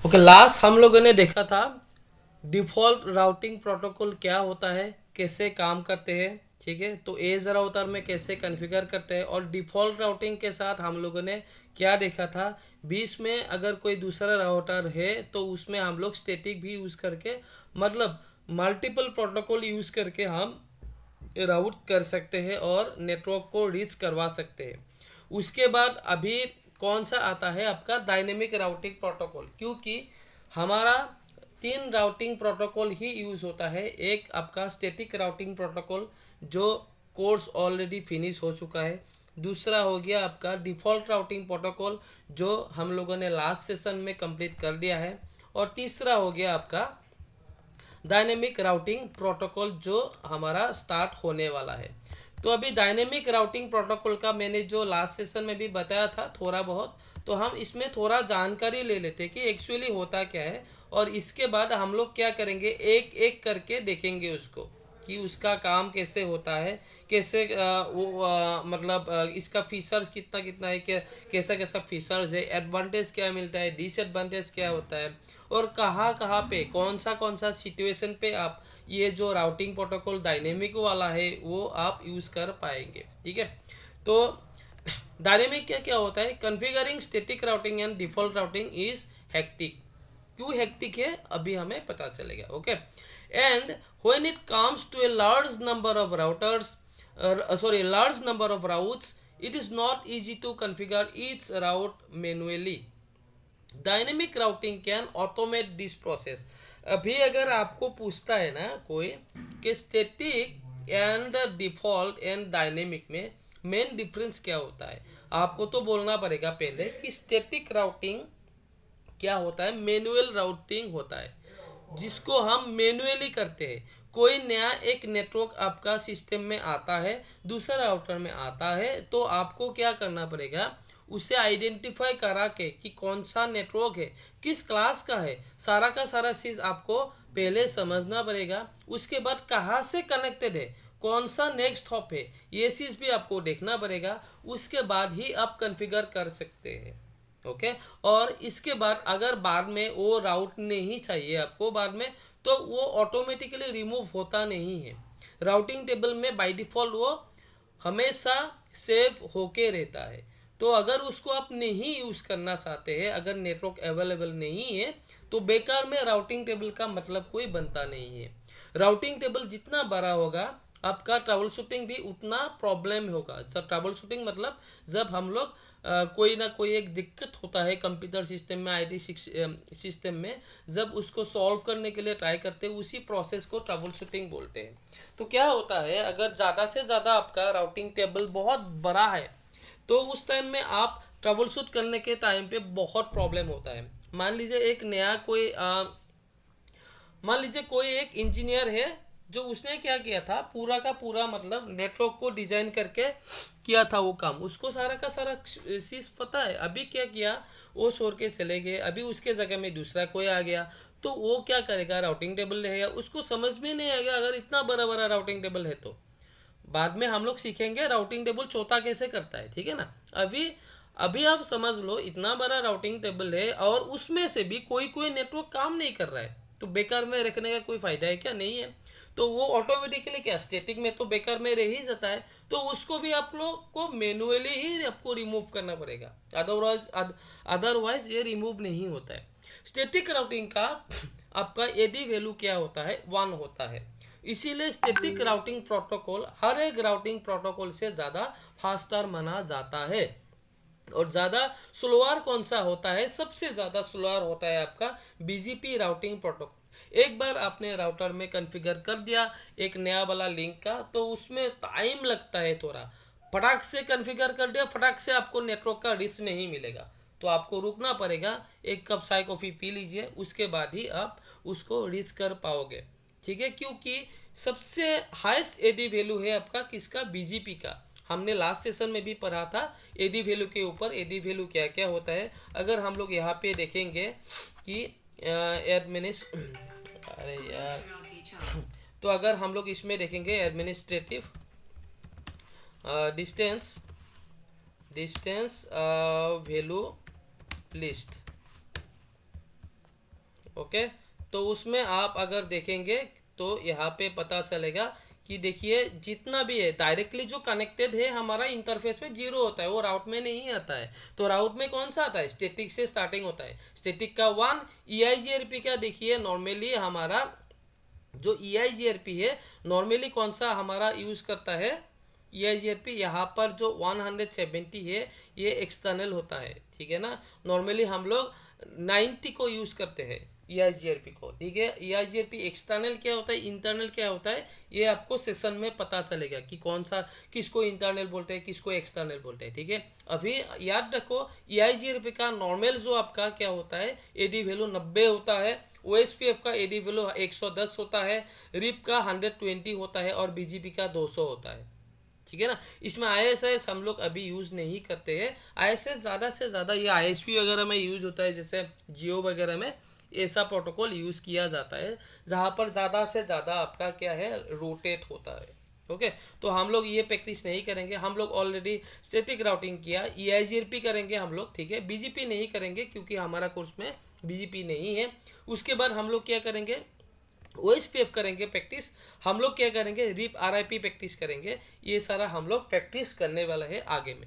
Okay, last हम लोगों ने देखा था डिफ़ॉल्ट राउटिंग प्रोटोकॉल क्या होता है, कैसे काम करते हैं। ठीक है, तो एज राउटर में कैसे कॉन्फ़िगर करते हैं, और डिफ़ॉल्ट राउटिंग के साथ हम लोगों ने क्या देखा था, बीच में अगर कोई दूसरा राउटर है तो उसमें हम लोग स्टैटिक भी यूज़ करके, मतलब मल्टीपल प्रोटोकॉल यूज़ करके हम राउट कर सकते हैं और नेटवर्क को रीच करवा सकते हैं। उसके बाद अभी कौन सा आता है आपका डायनेमिक राउटिंग प्रोटोकॉल, क्योंकि हमारा तीन राउटिंग प्रोटोकॉल ही यूज़ होता है। एक आपका स्टैटिक राउटिंग प्रोटोकॉल जो कोर्स ऑलरेडी फिनिश हो चुका है। दूसरा हो गया आपका डिफ़ॉल्ट राउटिंग प्रोटोकॉल जो हम लोगों ने लास्ट सेशन में कंप्लीट कर दिया है। और तीसरा हो गया आपका डायनेमिक राउटिंग प्रोटोकॉल जो हमारा स्टार्ट होने वाला है। तो अभी डायनेमिक राउटिंग प्रोटोकॉल का मैंने जो लास्ट सेशन में भी बताया था थोड़ा बहुत, तो हम इसमें थोड़ा जानकारी ले लेते हैं कि एक्चुअली होता क्या है, और इसके बाद हम लोग क्या करेंगे, एक एक करके देखेंगे उसको कि उसका काम कैसे होता है, कैसे मतलब इसका फीचर्स कितना कितना है, क्या कैसा कैसा फीचर्स है, एडवांटेज क्या मिलता है, डिसएडवांटेज क्या होता है, और कहाँ कहाँ पे कौन सा सिचुएशन पे आप ये जो राउटिंग प्रोटोकॉल डायनेमिक वाला है वो आप यूज़ कर पाएंगे। ठीक है, तो डायनेमिक क्या क्या होता है, configuring static routing and default routing is hectic. क्यों हेक्टिक है अभी हमें पता चलेगा। Okay, and when it comes to a large number of routers, large number of routes, it is not easy to configure each route manually. Dynamic routing can automate this process. अभी अगर आपको पूछता है ना कोई कि static and default and dynamic में main difference क्या होता है, आपको तो बोलना पड़ेगा पहले कि स्टैटिक राउटिंग क्या होता है, मैनुअल राउटिंग होता है जिसको हम मैनुअली करते हैं। कोई नया एक नेटवर्क आपका सिस्टम में आता है, दूसरा राउटर में आता है, तो आपको क्या करना पड़ेगा, उसे आइडेंटिफाई करा के कि कौन सा नेटवर्क है, किस क्लास का सारा चीज़ आपको पहले समझना पड़ेगा। उसके बाद कहाँ से कनेक्टेड है, कौन सा नेक्स्ट हॉप है, ये चीज़ भी आपको देखना पड़ेगा। उसके बाद ही आप कॉन्फ़िगर कर सकते हैं। ओके, और इसके बाद अगर बाद में वो राउट नहीं चाहिए आपको बाद में, तो वो ऑटोमेटिकली रिमूव होता नहीं है। राउटिंग टेबल में बाय डिफ़ॉल्ट वो हमेशा सेव होके रहता है। तो अगर उसको आप नहीं यूज़ करना चाहते हैं, अगर नेटवर्क अवेलेबल नहीं है, तो बेकार में राउटिंग टेबल का मतलब कोई बनता नहीं है। राउटिंग टेबल जितना बड़ा होगा आपका ट्रबल शूटिंग भी उतना प्रॉब्लम होगा। जब ट्रबल शूटिंग मतलब जब हम लोग कोई ना कोई एक दिक्कत होता है कंप्यूटर सिस्टम में, आईटी सिस्टम में, जब उसको सॉल्व करने के लिए ट्राई करते हैं, उसी प्रोसेस को ट्रबल शूटिंग बोलते हैं। तो क्या होता है, अगर ज़्यादा से ज़्यादा आपका राउटिंग टेबल बहुत बड़ा है तो उस टाइम में आप ट्रबल शूट करने के टाइम पे बहुत प्रॉब्लम होता है। मान लीजिए एक नया कोई मान लीजिए कोई एक इंजीनियर है जो उसने क्या किया था, पूरा का पूरा मतलब नेटवर्क को डिजाइन करके किया था वो काम, उसको सारा का सारा चीज़ पता है। अभी क्या किया, वो छोड़ के चले गए, अभी उसके जगह में दूसरा कोई आ गया, तो वो क्या करेगा, राउटिंग टेबल रहेगा, उसको समझ में नहीं आएगा अगर इतना बड़ा बड़ा राउटिंग टेबल है तो। बाद में हम लोग सीखेंगे राउटिंग टेबल चौथा कैसे करता है, ठीक है ना। अभी अभी आप समझ लो इतना बड़ा राउटिंग टेबल है और उसमें से भी कोई कोई नेटवर्क काम नहीं कर रहा है, तो बेकार में रखने का कोई फ़ायदा है क्या, नहीं है। तो वो ऑटोमेटिकली क्या, स्टैटिक में तो बेकार में रह ही जाता है, तो उसको भी आप लोग को मैनुअली ही आपको रिमूव करना पड़ेगा। अदरवाइज ये रिमूव नहीं होता है। स्टैटिक राउटिंग का आपका एडी वैल्यू क्या होता है, 1 होता है। इसीलिए स्टैटिक राउटिंग प्रोटोकॉल हर एक राउटिंग प्रोटोकॉल से ज़्यादा फास्टर माना जाता है। और ज़्यादा स्लोअर कौन सा होता है, सबसे ज़्यादा स्लोअर होता है आपका बीजीपी राउटिंग प्रोटोकॉल। एक बार आपने राउटर में कॉन्फ़िगर कर दिया एक नया वाला लिंक का, तो उसमें टाइम लगता है थोड़ा। फटाक से कॉन्फ़िगर कर दिया, फटाक से आपको नेटवर्क का रिच नहीं मिलेगा, तो आपको रुकना पड़ेगा, एक कप चाय कॉफ़ी पी लीजिए, उसके बाद ही आप उसको रीच कर पाओगे। ठीक है, क्योंकि सबसे हाईएस्ट एडी वैल्यू है आपका किसका, बीजीपी का। हमने लास्ट सेशन में भी पढ़ा था एडी वैल्यू के ऊपर, एडी वैल्यू क्या क्या होता है। अगर हम लोग यहाँ पे देखेंगे कि एडमिनिस अरे यार, तो अगर हम लोग इसमें देखेंगे administrative distance distance value list, okay, तो उसमें आप अगर देखेंगे तो यहाँ पे पता चलेगा कि देखिए जितना भी है डायरेक्टली जो कनेक्टेड है हमारा इंटरफेस में जीरो होता है, वो राउट में नहीं आता है। तो राउट में कौन सा आता है, स्टैटिक से स्टार्टिंग होता है, स्टैटिक का 1। EIGRP का देखिए नॉर्मली हमारा जो EIGRP है नॉर्मली कौन सा हमारा यूज़ करता है, EIGRP यहाँ पर जो 170 है ये एक्सटर्नल होता है, ठीक है ना। नॉर्मली हम लोग 90 को यूज़ करते हैं EIGRP को, ठीक है। EIGRP एक्सटर्नल क्या होता है, इंटरनल क्या होता है, ये आपको सेशन में पता चलेगा कि कौन सा किसको इंटरनल बोलते हैं किसको एक्सटर्नल बोलते हैं, ठीक है। अभी याद रखो EIGRP का नॉर्मल जो आपका क्या होता है, AD वैल्यू 90 होता है, OSPF का AD वैल्यू 110 होता है, रिप का 120 होता है और BGP का 200 होता है, ठीक है ना। इसमें ISS हम लोग अभी यूज़ नहीं करते हैं। ISS ज़्यादा से ज़्यादा ये ISP वगैरह में यूज़ होता है, जैसे जियो वगैरह में ऐसा प्रोटोकॉल यूज़ किया जाता है जहाँ पर ज़्यादा से ज़्यादा आपका क्या है रोटेट होता है। ओके, तो हम लोग ये प्रैक्टिस नहीं करेंगे, हम लोग ऑलरेडी स्टैटिक राउटिंग किया, EIGRP करेंगे हम लोग, ठीक है। BGP नहीं करेंगे क्योंकि हमारा कोर्स में BGP नहीं है। उसके बाद हम लोग क्या करेंगे, OSPF करेंगे प्रैक्टिस, हम लोग क्या करेंगे रिप RIP प्रैक्टिस करेंगे, ये सारा हम लोग प्रैक्टिस करने वाला है आगे में।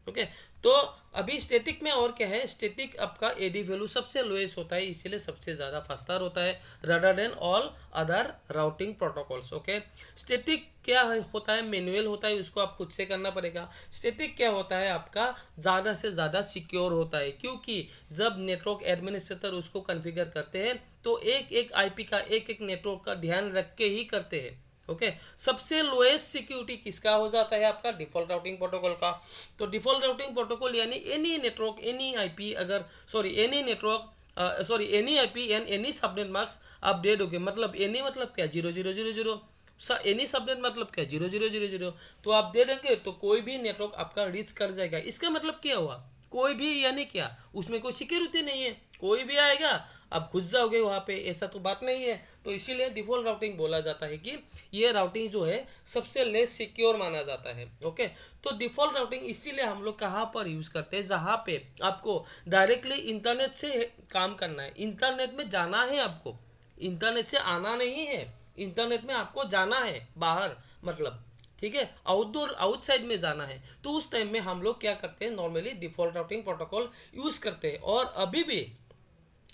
ओके, तो अभी स्टैटिक में और क्या है, स्टैटिक आपका AD वैल्यू सबसे लोएस्ट होता है, इसीलिए सबसे ज़्यादा फास्टर होता है rather than all other routing protocols. Okay, static क्या होता है, मैनुअल होता है, उसको आप खुद से करना पड़ेगा। स्टैटिक क्या होता है आपका ज़्यादा से ज़्यादा सिक्योर होता है, क्योंकि जब नेटवर्क एडमिनिस्ट्रेटर उसको कॉन्फ़िगर करते हैं तो एक एक IP का एक एक नेटवर्क का ध्यान रख के ही करते हैं। ओके, सबसे लोएस्ट सिक्योरिटी किसका हो जाता है, आपका डिफॉल्ट राउटिंग प्रोटोकॉल का। तो डिफॉल्ट राउटिंग प्रोटोकॉल यानी एनी नेटवर्क एनी IP अगर sorry any network sorry any IP and any subnet marks आप दे दोगे, मतलब एनी मतलब क्या 0000, एनी सबनेट मतलब क्या 0000, तो आप दे देंगे तो कोई भी नेटवर्क आपका रीच कर जाएगा। इसका मतलब क्या हुआ, कोई भी यानी क्या, उसमें कोई सिक्योरिटी नहीं है, कोई भी आएगा आप घुस जाओगे वहाँ पे, ऐसा तो बात नहीं है। तो इसीलिए डिफॉल्ट राउटिंग बोला जाता है कि ये राउटिंग जो है सबसे लेस सिक्योर माना जाता है। ओके, तो डिफॉल्ट राउटिंग इसीलिए हम लोग कहाँ पर यूज़ करते हैं, जहाँ पे आपको डायरेक्टली इंटरनेट से काम करना है, इंटरनेट में जाना है आपको, इंटरनेट से आना नहीं है, इंटरनेट में आपको जाना है बाहर, मतलब ठीक है आउटडोर आउटसाइड में जाना है। तो उस टाइम में हम लोग क्या करते हैं, normally default routing protocol use करते हैं। और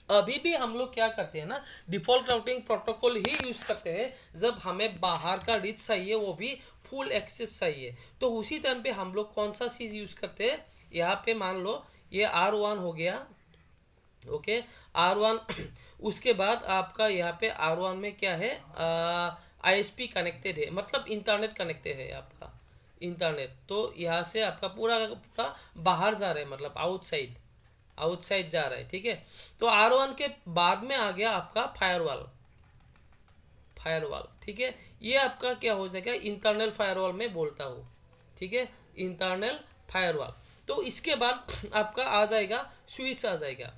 अभी भी हम लोग क्या करते हैं ना, डिफॉल्ट राउटिंग प्रोटोकॉल ही यूज़ करते हैं जब हमें बाहर का रीच चाहिए, वो भी फुल एक्सेस चाहिए। तो उसी टाइम पे हम लोग कौन सा चीज़ यूज़ करते हैं, यहाँ पे मान लो ये R1 हो गया। ओके, R1 उसके बाद आपका यहाँ पे R1 में क्या है, ISP कनेक्टेड है, मतलब इंटरनेट कनेक्टेड है आपका इंटरनेट। तो यहाँ से आपका पूरा का पूरा बाहर जा रहा है, मतलब आउटसाइड जा रहा है, ठीक है। तो R1 के बाद में आ गया आपका फायरवॉल, ठीक है। ये आपका क्या हो जाएगा, इंटरनल फायरवॉल में बोलता हूँ, ठीक है, इंटरनल फायरवॉल। तो इसके बाद आपका आ जाएगा स्विच आ जाएगा।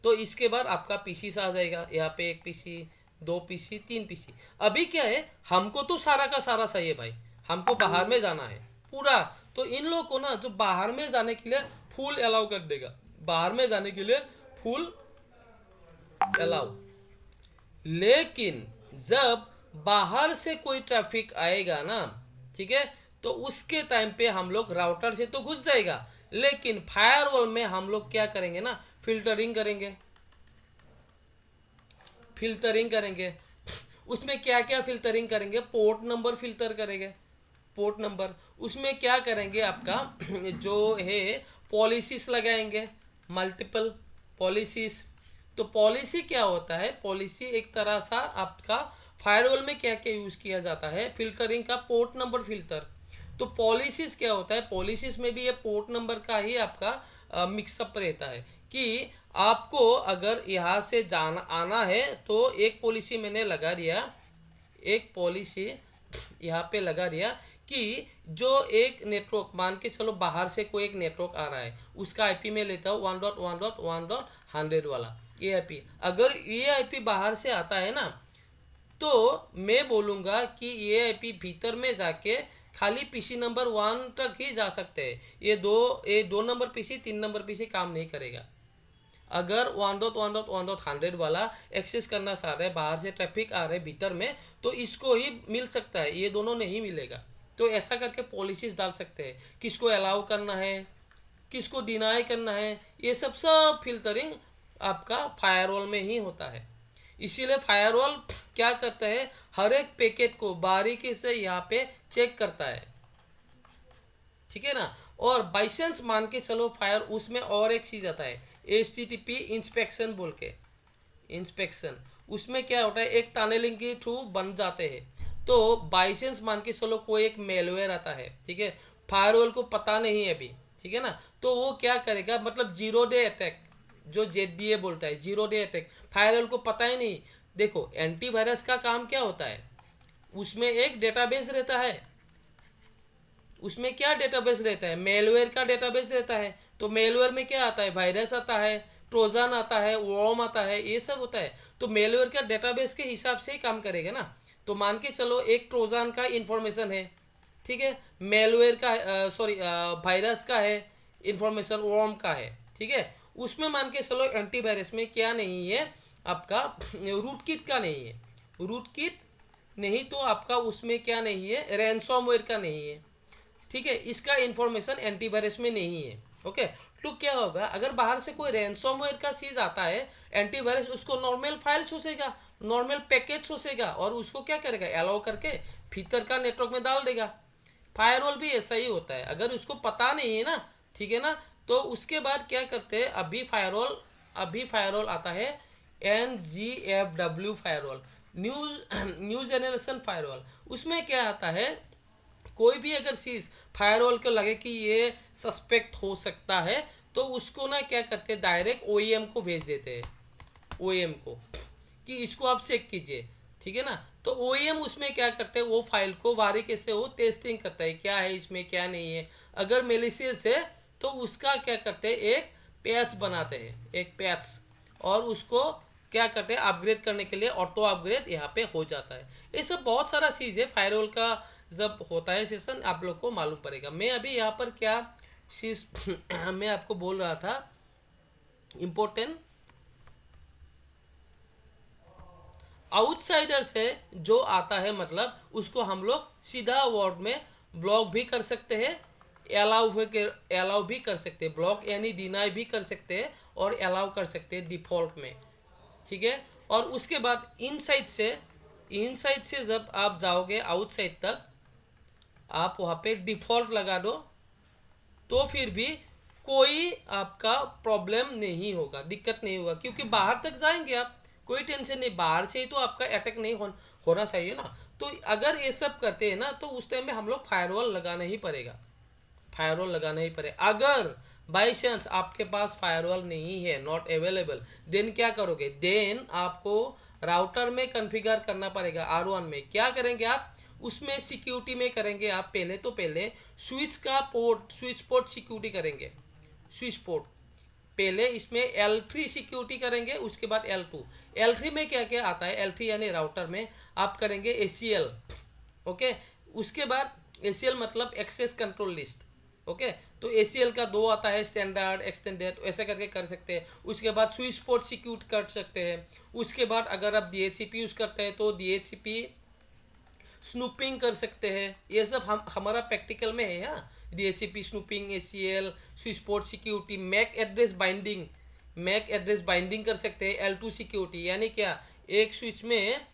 तो इसके बाद आपका पीसी आ जाएगा, यहाँ पे एक पीसी, दो पीसी, तीन पीसी। अभी क्या है, हमको तो सारा का सारा सही है भाई, हमको बाहर में जाना है पूरा। तो इन लोगों को ना जो बाहर में जाने के लिए फुल अलाउ कर देगा, बाहर में जाने के लिए फुल अलाउ। लेकिन जब बाहर से कोई ट्रैफिक आएगा ना, ठीक है, तो उसके टाइम पे हम लोग राउटर से तो घुस जाएगा, लेकिन फायरवॉल में हम लोग क्या करेंगे ना, फिल्टरिंग करेंगे। उसमें क्या क्या फिल्टरिंग करेंगे, पोर्ट नंबर फिल्टर करेंगे, पोर्ट नंबर। उसमें क्या करेंगे, आपका जो है पॉलिसीज लगाएंगे, मल्टीपल पॉलिसीज। तो पॉलिसी क्या होता है, पॉलिसी एक तरह सा आपका फायरवॉल में क्या क्या यूज़ किया जाता है, फिल्टरिंग का पोर्ट नंबर फिल्टर। तो पॉलिसीज क्या होता है, पॉलिसीज में भी ये पोर्ट नंबर का ही आपका मिक्सअप रहता है कि आपको अगर यहाँ से जाना आना है तो एक पॉलिसी मैंने लगा दिया, एक पॉलिसी यहाँ पे लगा दिया कि जो एक नेटवर्क मान के चलो बाहर से कोई एक नेटवर्क आ रहा है, उसका आईपी में लेता हूँ 1.1.1.100 वाला ये आईपी। अगर ये आईपी बाहर से आता है ना, तो मैं बोलूँगा कि ये आईपी भीतर में जाके खाली पीसी नंबर 1 तक ही जा सकते हैं, ये दो नंबर पीसी 3 नंबर पीसी काम नहीं करेगा। अगर 1.1.1.100 वाला एक्सेस करना चाह रहा है, बाहर से ट्रैफिक आ रहा है भीतर में, तो इसको ही मिल सकता है, ये दोनों नहीं मिलेगा। तो ऐसा करके पॉलिसीज डाल सकते हैं, किसको अलाउ करना है, किसको डिनाई करना है, ये सब सब फिल्टरिंग आपका फायरवॉल में ही होता है। इसीलिए फायरवॉल क्या करता है, हर एक पैकेट को बारीकी से यहाँ पे चेक करता है, ठीक है ना। और बाई चांस मान के चलो फायर, उसमें और एक चीज़ आता है HTTP इंस्पेक्शन बोल के, इंस्पेक्शन। उसमें क्या होता है, एक टनलिंग के थ्रू बन जाते हैं। तो बाई चांस मान के चलो कोई एक मेलवेयर आता है, ठीक है, फायरवॉल को पता नहीं है अभी, ठीक है ना, तो वो क्या करेगा, मतलब 0 डे अटैक, जो ZDA बोलता है 0 डे अटैक, फायरवॉल को पता ही नहीं। देखो एंटीवायरस का काम क्या होता है, उसमें एक डेटाबेस रहता है, उसमें क्या डेटाबेस रहता है, मेलवेयर का डेटाबेस रहता है। तो मेलवेयर में क्या आता है, वायरस आता है, ट्रोजन आता है, वॉर्म आता है, ये सब होता है। तो मेलवेयर का डेटाबेस के हिसाब से ही काम करेगा ना। तो मान के चलो एक ट्रोजन का इंफॉर्मेशन है, ठीक है, मेलवेयर का सॉरी वायरस का है इंफॉर्मेशन, वॉर्म का है, ठीक है। उसमें मान के चलो एंटीवायरस में क्या नहीं है आपका, रूट किट का नहीं है, रूट किट नहीं, तो आपका उसमें क्या नहीं है, रैंसमवेयर का नहीं है, ठीक है, इसका इंफॉर्मेशन एंटीवायरस में नहीं है। ओके, तो क्या होगा, अगर बाहर से कोई रैंसमवेयर का चीज आता है, एंटीवायरस उसको नॉर्मल फाइल सोचेगा, नॉर्मल पैकेज सोचेगा, और उसको क्या करेगा, अलाउ करके भीतर का नेटवर्क में डाल देगा। फायरवॉल भी ऐसा ही होता है, अगर उसको पता नहीं है ना, ठीक है ना, तो उसके बाद क्या करते हैं, अभी फायरवॉल आता है NGFW firewall, new generation firewall. उसमें क्या आता है, कोई भी अगर चीज फायरवॉल को लगे कि ये सस्पेक्ट हो सकता है, तो उसको ना क्या करते हैं, डायरेक्ट OEM को भेज देते हैं, OEM को, कि इसको आप चेक कीजिए, ठीक है ना। तो OEM उसमें क्या करते हैं, वो फाइल को बारीकी से वो टेस्टिंग करता है, क्या है इसमें क्या नहीं है। अगर मेलिशियस है तो उसका क्या करते हैं, एक पैच बनाते हैं, एक पैच, और उसको क्या करते हैं, अपग्रेड करने के लिए ऑटो अपग्रेड यहाँ पे हो जाता है। ये सब बहुत सारा चीज़ है फायरवॉल का, जब होता है सेशन आप लोग को मालूम पड़ेगा। मैं अभी यहाँ पर क्या चीज़ मैं आपको बोल रहा था, इम्पोर्टेंट आउटसाइडर से जो आता है, मतलब उसको हम लोग सीधा वर्ड में ब्लॉक भी कर सकते हैं, अलाउ भी कर सकते हैं, ब्लॉक यानी डिनाई भी कर सकते हैं, और अलाउ कर सकते हैं डिफॉल्ट में, ठीक है। और उसके बाद इनसाइड से जब आप जाओगे आउटसाइड तक, आप वहाँ पे डिफॉल्ट लगा दो, तो फिर भी कोई आपका प्रॉब्लम नहीं होगा, दिक्कत नहीं होगा, क्योंकि बाहर तक जाएंगे आप, कोई टेंशन नहीं, बाहर से ही तो आपका अटैक नहीं होना चाहिए ना। तो अगर ये सब करते हैं ना, तो उस टाइम में हम लोग फायरवॉल लगाना ही पड़ेगा, फायरवॉल लगाना ही पड़ेगा। अगर बाई चांस आपके पास फायरवॉल नहीं है, नॉट अवेलेबल, देन क्या करोगे, देन आपको राउटर में कॉन्फ़िगर करना पड़ेगा। R1 में क्या करेंगे आप, उसमें सिक्योरिटी में करेंगे आप, पहले स्विच पोर्ट सिक्योरिटी करेंगे, स्विच पोर्ट पहले इसमें L3 सिक्योरिटी करेंगे, उसके बाद L2। L3 में क्या क्या आता है, L3 यानी राउटर में आप करेंगे ACL, ओके। उसके बाद ACL मतलब एक्सेस कंट्रोल लिस्ट, ओके। तो ACL का 2 आता है, स्टैंडर्ड, एक्सटेंडेड, तो ऐसे करके कर सकते हैं। उसके बाद स्विच पोर्ट सिक्योर कर सकते हैं। उसके बाद अगर आप DHCP यूज़ करते हैं तो DHCP स्नूपिंग कर सकते हैं। ये सब हमारा प्रैक्टिकल में है, यहाँ DHCP snooping, ACL, switch port security, MAC address binding कर सकते हैं। L2 सिक्योरिटी यानी क्या, एक स्विच में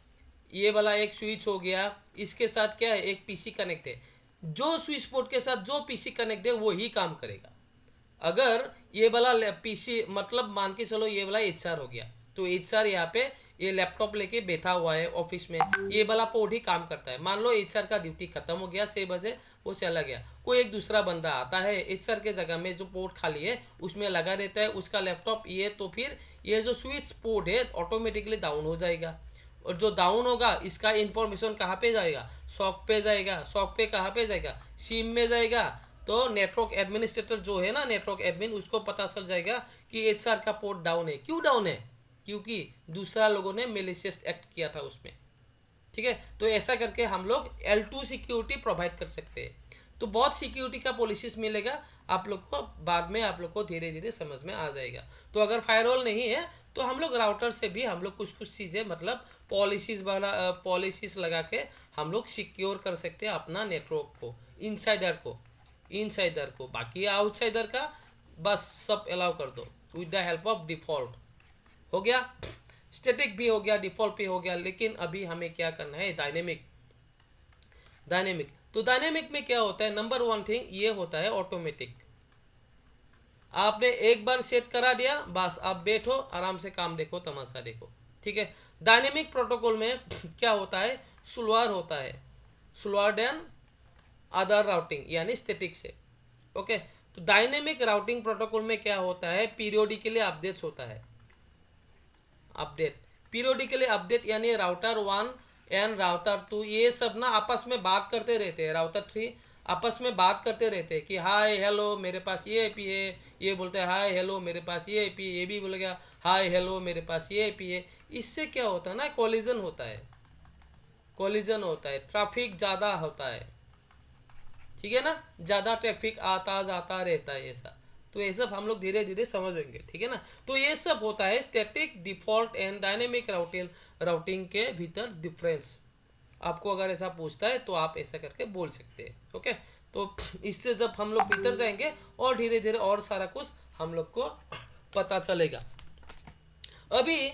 ये वाला एक स्विच हो गया, इसके साथ क्या है, एक PC कनेक्ट है, जो स्विच पोर्ट के साथ जो PC कनेक्ट है वो ही काम करेगा। अगर ये वाला PC, मतलब मान के चलो ये वाला HR हो गया, तो HR यहाँ पे ये लैपटॉप लेके बैठा हुआ है ऑफिस में, ये वाला पोर्ट ही काम करता है। मान लो HR का ड्यूटी खत्म हो गया, 6 बजे वो चला गया, कोई एक दूसरा बंदा आता है, HR के जगह में जो पोर्ट खाली है उसमें लगा रहता है उसका लैपटॉप, ये तो फिर ये जो स्विच पोर्ट है ऑटोमेटिकली डाउन हो जाएगा। और जो डाउन होगा इसका इंफॉर्मेशन कहाँ पे जाएगा, सॉक पे जाएगा, सॉक पे कहाँ पे जाएगा, सिम में जाएगा। तो नेटवर्क एडमिनिस्ट्रेटर जो है ना, नेटवर्क एडमिन, उसको पता चल जाएगा कि HR का पोर्ट डाउन है। क्यों डाउन है, क्योंकि दूसरा लोगों ने मेलिशियस एक्ट किया था उसमें, ठीक है। तो ऐसा करके हम लोग L2 सिक्योरिटी प्रोवाइड कर सकते हैं। तो बहुत सिक्योरिटी का पॉलिसीज मिलेगा आप लोग को, बाद में आप लोग को धीरे धीरे समझ में आ जाएगा। तो अगर फायरवॉल नहीं है तो हम लोग राउटर से भी हम लोग कुछ कुछ चीज़ें मतलब पॉलिसीज वाला पॉलिसीज लगा के हम लोग सिक्योर कर सकते हैं अपना नेटवर्क को, इनसाइडर को। बाकी आउटसाइडर का बस सब अलाउ कर दो with the help of default. हो गया, स्टैटिक भी हो गया, डिफॉल्ट भी हो गया। लेकिन अभी हमें क्या करना है, डायनेमिक। तो डायनेमिक में क्या होता है, नंबर वन थिंग ये होता है ऑटोमेटिक। आपने एक बार सेट करा दिया, बस आप बैठो आराम से काम देखो, तमाशा देखो, ठीक है। डायनेमिक प्रोटोकॉल में क्या होता है, स्लोअर होता है, स्लोअर देन अदर राउटिंग यानी स्टैटिक से। ओके, तो डायनेमिक राउटिंग प्रोटोकॉल में क्या होता है, पीरियोडिकली अपडेट्स होता है। अपडेट, पीरियोडिकली अपडेट यानी राउटर 1 एंड राउटर 2 ये सब ना आपस में बात करते रहते हैं, राउटर 3 आपस में बात करते रहते हैं कि हाय हेलो मेरे पास ये आईपी है, ये बोलते हैं हाय हेलो मेरे पास ये आईपी, ये भी बोलेगा हाय हेलो मेरे पास ये आईपी है। इससे क्या होता है ना, कोलिजन होता है, ट्रैफिक ज़्यादा होता है, ठीक है ना, ज़्यादा ट्रैफिक आता जाता रहता है ऐसा। तो ये सब हम लोग धीरे धीरे समझेंगे, ठीक है ना। तो ये सब होता है static, default and dynamic routing के भीतर डिफरेंस। आपको अगर ऐसा पूछता है तो आप ऐसा करके बोल सकते हैं। ओके, तो इससे जब हम लोग भीतर जाएंगे और धीरे धीरे और सारा कुछ हम लोग को पता चलेगा। अभी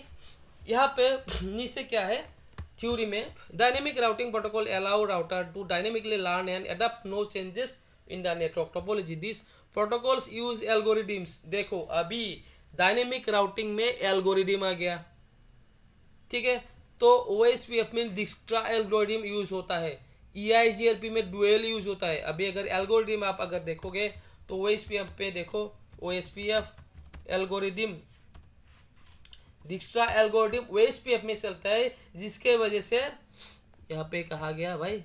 यहाँ पे नीचे क्या है, थ्योरी में dynamic routing protocol allow router to dynamically learn and adopt no changes in the network topology. This protocols use algorithms. देखो अभी डायनेमिक राउटिंग में एल्गोरिदम आ गया, ठीक है। तो ओएसपीएफ में डिक्स्ट्रा एल्गोरिदम यूज होता है, ईआईजीआरपी में डुअल यूज होता है। अभी अगर एल्गोरिदम आप अगर देखोगे तो ओएसपीएफ पे देखो, ओएसपीएफ एल्गोरिदम, डिक्स्ट्रा एल्गोरिदम ओएसपीएफ में चलता है, जिसके वजह से यहाँ पे कहा गया भाई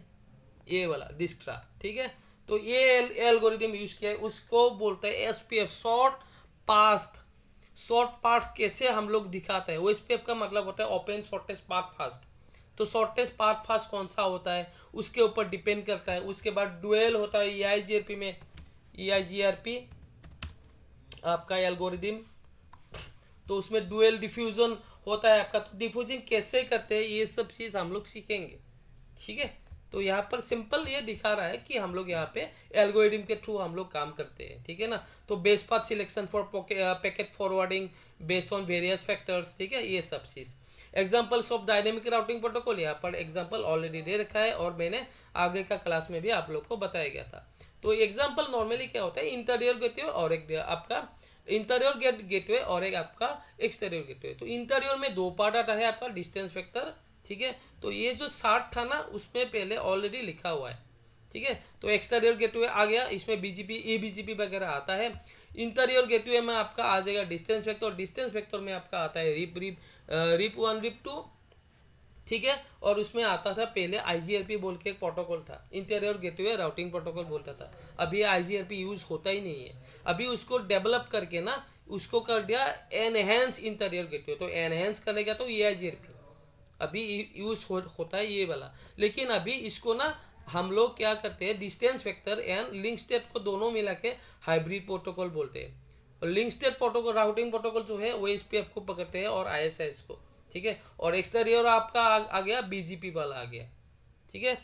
ये वाला डिक्स्ट्रा, ठीक है। तो ये एल्गोरिदम यूज किया है, उसको बोलते हैं एसपीएफ, शॉर्ट पाथ कैसे हम लोग दिखाते हैं। ओएसपीएफ का मतलब होता है ओपन शॉर्टेस्ट पाथ फास्ट। तो शॉर्टेस्ट पाथ फास्ट कौन सा होता है उसके ऊपर डिपेंड करता है। उसके बाद डुअल होता है ईआईजीआरपी में, ईआईजीआरपी आपका एल्गोरिदम, तो उसमें डुअल डिफ्यूजन होता है आपका। तो डिफ्यूजन कैसे करते हैं ये सब चीज़ हम लोग सीखेंगे, ठीक है। तो यहाँ पर सिंपल ये दिखा रहा है कि हम लोग यहाँ पे एल्गोरिदम के थ्रू हम लोग काम करते हैं, ठीक है ना। तो best path selection for packet forwarding based on various factors, ठीक है, ये सब चीज़। Examples of dynamic routing protocol, यहाँ पर एग्जाम्पल ऑलरेडी दे रखा है और मैंने आगे का क्लास में भी आप लोग को बताया गया था। तो एग्जाम्पल नॉर्मली क्या होता है, इंटीरियर गेटवे और एक आपका इंटीरियर गेटवे और एक आपका एक्सटीरियर गेटवे। तो इंटीरियर में दो पार्ट आता है आपका, डिस्टेंस फैक्टर, ठीक है। तो ये जो 60 था ना उसमें पहले ऑलरेडी लिखा हुआ है, ठीक है। तो एक्सटीरियर गेटवे आ गया, इसमें बीजीपी एबीजीपी वगैरह आता है। इंटीरियर गेटवे में आपका आ जाएगा डिस्टेंस फैक्टर, डिस्टेंस फैक्टर में आपका आता है रिप 1 रिप 2, ठीक है। और उसमें आता था पहले आईजीआरपी बोल के एक प्रोटोकॉल था, इंटीरियर गेटवे राउटिंग प्रोटोकॉल बोलता था। अभी आईजीआरपी यूज होता ही नहीं है, अभी उसको डेवलप करके ना उसको कर दिया एनहेंस इंटीरियर गेटवे। तो एनहेंस करेगा तो ईआईजीआरपी अभी यूज होता है ये वाला। लेकिन अभी इसको ना हम लोग क्या करते हैं, distance factor and link state को दोनों मिला के हाइब्रिड प्रोटोकॉल बोलते हैं। और link state protocol routing protocol जो है वो एसपीएफ को पकड़ते हैं और आईएसएस को, ठीक है। और एक्सटीरियर आपका आ गया बीजीपी वाला आ गया, ठीक है।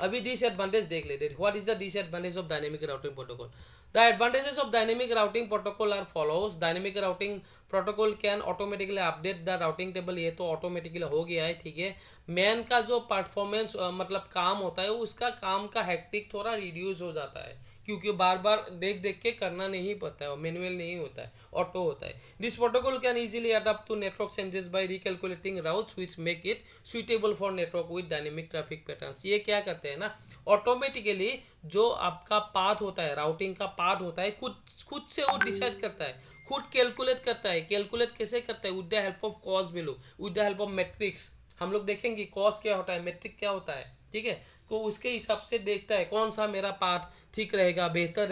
अभी डिसएडवांटेज देख लेते हैं। What is the disadvantage of dynamic routing protocol. The advantages of dynamic routing protocol are follows. Dynamic routing protocol can automatically update the routing table, ये तो ऑटोमेटिकली हो गया है, ठीक है। मैन का जो परफॉर्मेंस मतलब काम होता है उसका काम का हेक्टिक थोड़ा रिड्यूस हो जाता है, क्योंकि बार बार देख देख के करना नहीं पड़ता है, मैनुअल नहीं होता है, ऑटो होता है। This protocol can easily adopt to network changes by recalculating routes which make it suitable for network with dynamic traffic patterns. ये क्या करते हैं ना, ऑटोमेटिकली जो आपका पाथ होता है, राउटिंग का पाथ होता है, खुद से वो डिसाइड करता है, खुद कैलकुलेट करता है। कैलकुलेट कैसे करता है, with the help of cost value, with the help of matrix. हम लोग देखेंगे कॉस्ट क्या होता है, मैट्रिक क्या होता है, ठीक है। तो उसके हिसाब से देखता है कौन सा मेरा पाथ ठीक रहेगा, बेहतर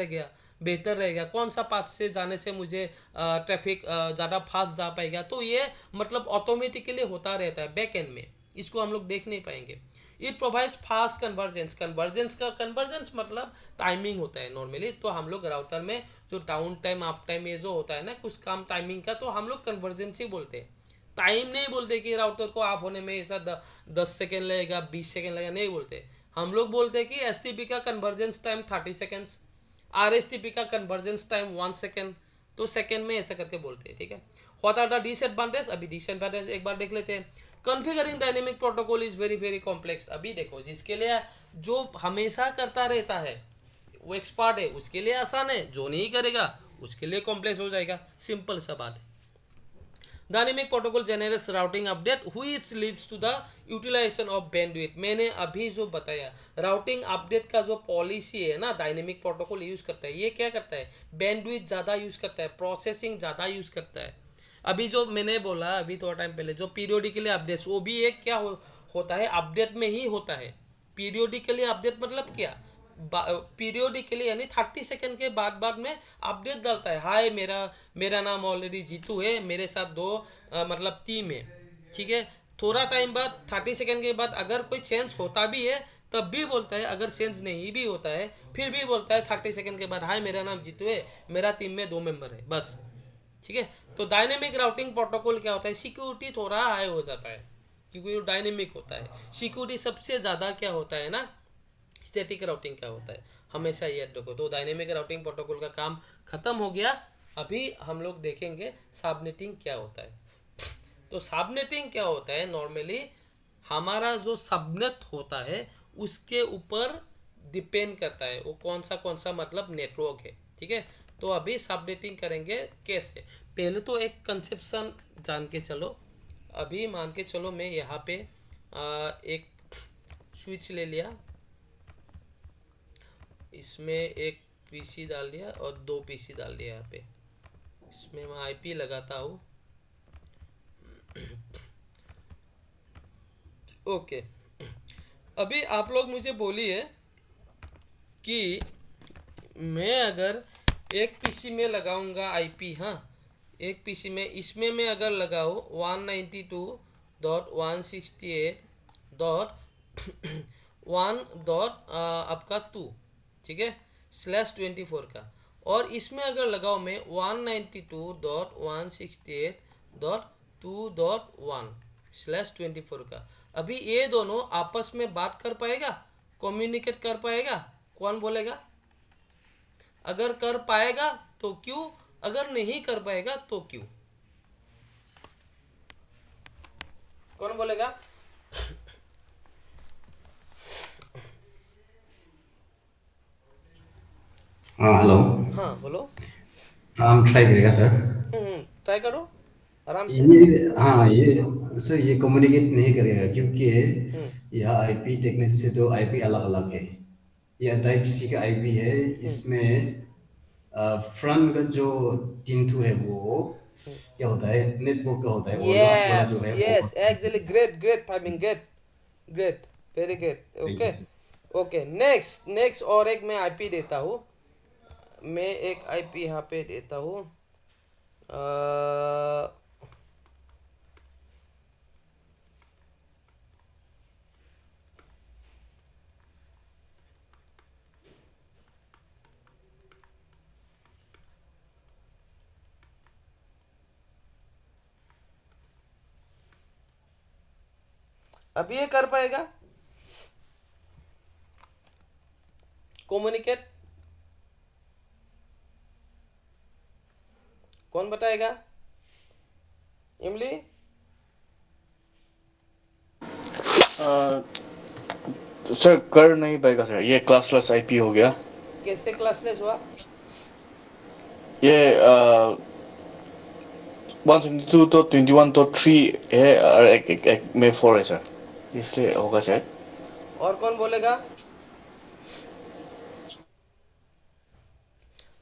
रहेगा, कौन सा पाथ से जाने से मुझे ट्रैफिक ज़्यादा फास्ट जा पाएगा। तो ये मतलब ऑटोमेटिकली होता रहता है बैक एंड में, इसको हम लोग देख नहीं पाएंगे। It provides fast convergence. Convergence मतलब टाइमिंग होता है नॉर्मली। तो हम लोग राउटर में जो डाउन टाइम अप टाइम ये जो होता है ना कुछ काम टाइमिंग का, तो हम लोग कन्वर्जेंस ही बोलते हैं, टाइम नहीं बोलते कि राउटर को ऑफ होने में ऐसा 10 सेकेंड लगेगा, 20 सेकेंड लगेगा, नहीं बोलते। हम लोग बोलते हैं कि एस का कन्वर्जेंस टाइम 30 सेकेंड्स, RSTP का कन्वर्जेंस टाइम 1 सेकेंड, तो सेकेंड में ऐसा करके बोलते हैं, ठीक है। व्हाट आर द डिसएडवांटेज, अभी डिसएडवांटेज एक बार देख लेते हैं। Configuring dynamic protocol is very very complex. अभी देखो, जिसके लिए जो हमेशा करता रहता है वो एक्सपर्ट है, उसके लिए आसान है, जो नहीं करेगा उसके लिए कॉम्प्लेक्स हो जाएगा, सिंपल सा बात है। Dynamic protocol generates routing update which leads to the utilization of bandwidth. मैंने अभी जो बताया राउटिंग अपडेट का जो पॉलिसी है ना, डायनेमिक प्रोटोकॉल यूज करता है, ये क्या करता है, बैंडविड्थ ज़्यादा यूज करता है, प्रोसेसिंग ज़्यादा यूज करता है। अभी जो मैंने बोला अभी थोड़ा टाइम पहले, जो पीरियोडिकली अपडेट्स, वो भी एक क्या होता है, अपडेट में ही होता है। पीरियोडिकली अपडेट मतलब क्या, पीरियोडिकली यानी 30 सेकंड के बाद बाद में अपडेट डालता है, हाय मेरा मेरा नाम ऑलरेडी जीतू है, मेरे साथ दो मतलब टीम है, ठीक है। थोड़ा टाइम बाद 30 सेकंड के बाद अगर कोई चेंज होता भी है तब भी बोलता है, अगर चेंज नहीं भी होता है फिर भी बोलता है 30 सेकंड के बाद, हाय मेरा नाम जीतू है, मेरा टीम में 2 मेंबर है, बस, ठीक है। तो डायनेमिक राउटिंग प्रोटोकॉल क्या होता है, सिक्योरिटी थोड़ा हाई हो जाता है क्योंकि वो डायनेमिक होता है। सिक्योरिटी सबसे ज़्यादा क्या होता है ना, स्टैटिक राउटिंग क्या होता है, हमेशा याद रखो। तो डायनेमिक राउटिंग प्रोटोकॉल का काम खत्म हो गया। अभी हम लोग देखेंगे सबनेटिंग क्या होता है। तो सबनेटिंग क्या होता है, नॉर्मली हमारा जो सबनेट होता है उसके ऊपर डिपेंड करता है वो कौन सा मतलब नेटवर्क है, ठीक है। तो अभी सबनेटिंग करेंगे कैसे, पहले तो एक कंसेप्शन जान के चलो। अभी मान के चलो मैं यहाँ पे एक स्विच ले लिया, इसमें एक पीसी डाल दिया और 2 पीसी डाल दिया यहाँ पे, इसमें मैं आईपी लगाता हूँ। ओके, अभी आप लोग मुझे बोलिए कि मैं अगर एक पीसी में लगाऊंगा आईपी, हाँ एक पीसी में, इसमें मैं अगर लगाऊँ 192.168.1 आपका 2, ठीक है, /24 का, और इसमें अगर लगाओ मैं 192.168.2.1/24 का, अभी ये दोनों आपस में बात कर पाएगा, कम्युनिकेट कर पाएगा, कौन बोलेगा, अगर कर पाएगा तो क्यों, अगर नहीं कर पाएगा तो क्यों, कौन बोलेगा। हाँ हेलो। हाँ बोलो। हम ट्राई करेगा सर। ट्राई करो आराम से। ये हाँ ये सर ये कम्युनिकेट नहीं करेगा क्योंकि हम्म यह आईपी टेक्निक से तो आईपी अलग अलग है। यह टाइप सी का आईपी है। हम्म इसमें फ्रंट का जो किंतु है वो क्या होता है, नेटवर्क का होता है, और लास्ट वाला यस जो है वो yes actually great great timing, great great, very great, thank okay. You sir. Okay, next next और एक मैं आईपी देता हूँ, मैं एक आईपी यहाँ पे देता हूँ। अ, अब ये कर पाएगा कम्युनिकेट, कौन बताएगा, इमली। अ, सर कर नहीं पाएगा सर, ये क्लासलेस आईपी हो गया। कैसे क्लासलेस हुआ, ये 172 तो 21 तो 3 है और एक में 4 है सर, इसलिए होगा शायद। और कौन बोलेगा,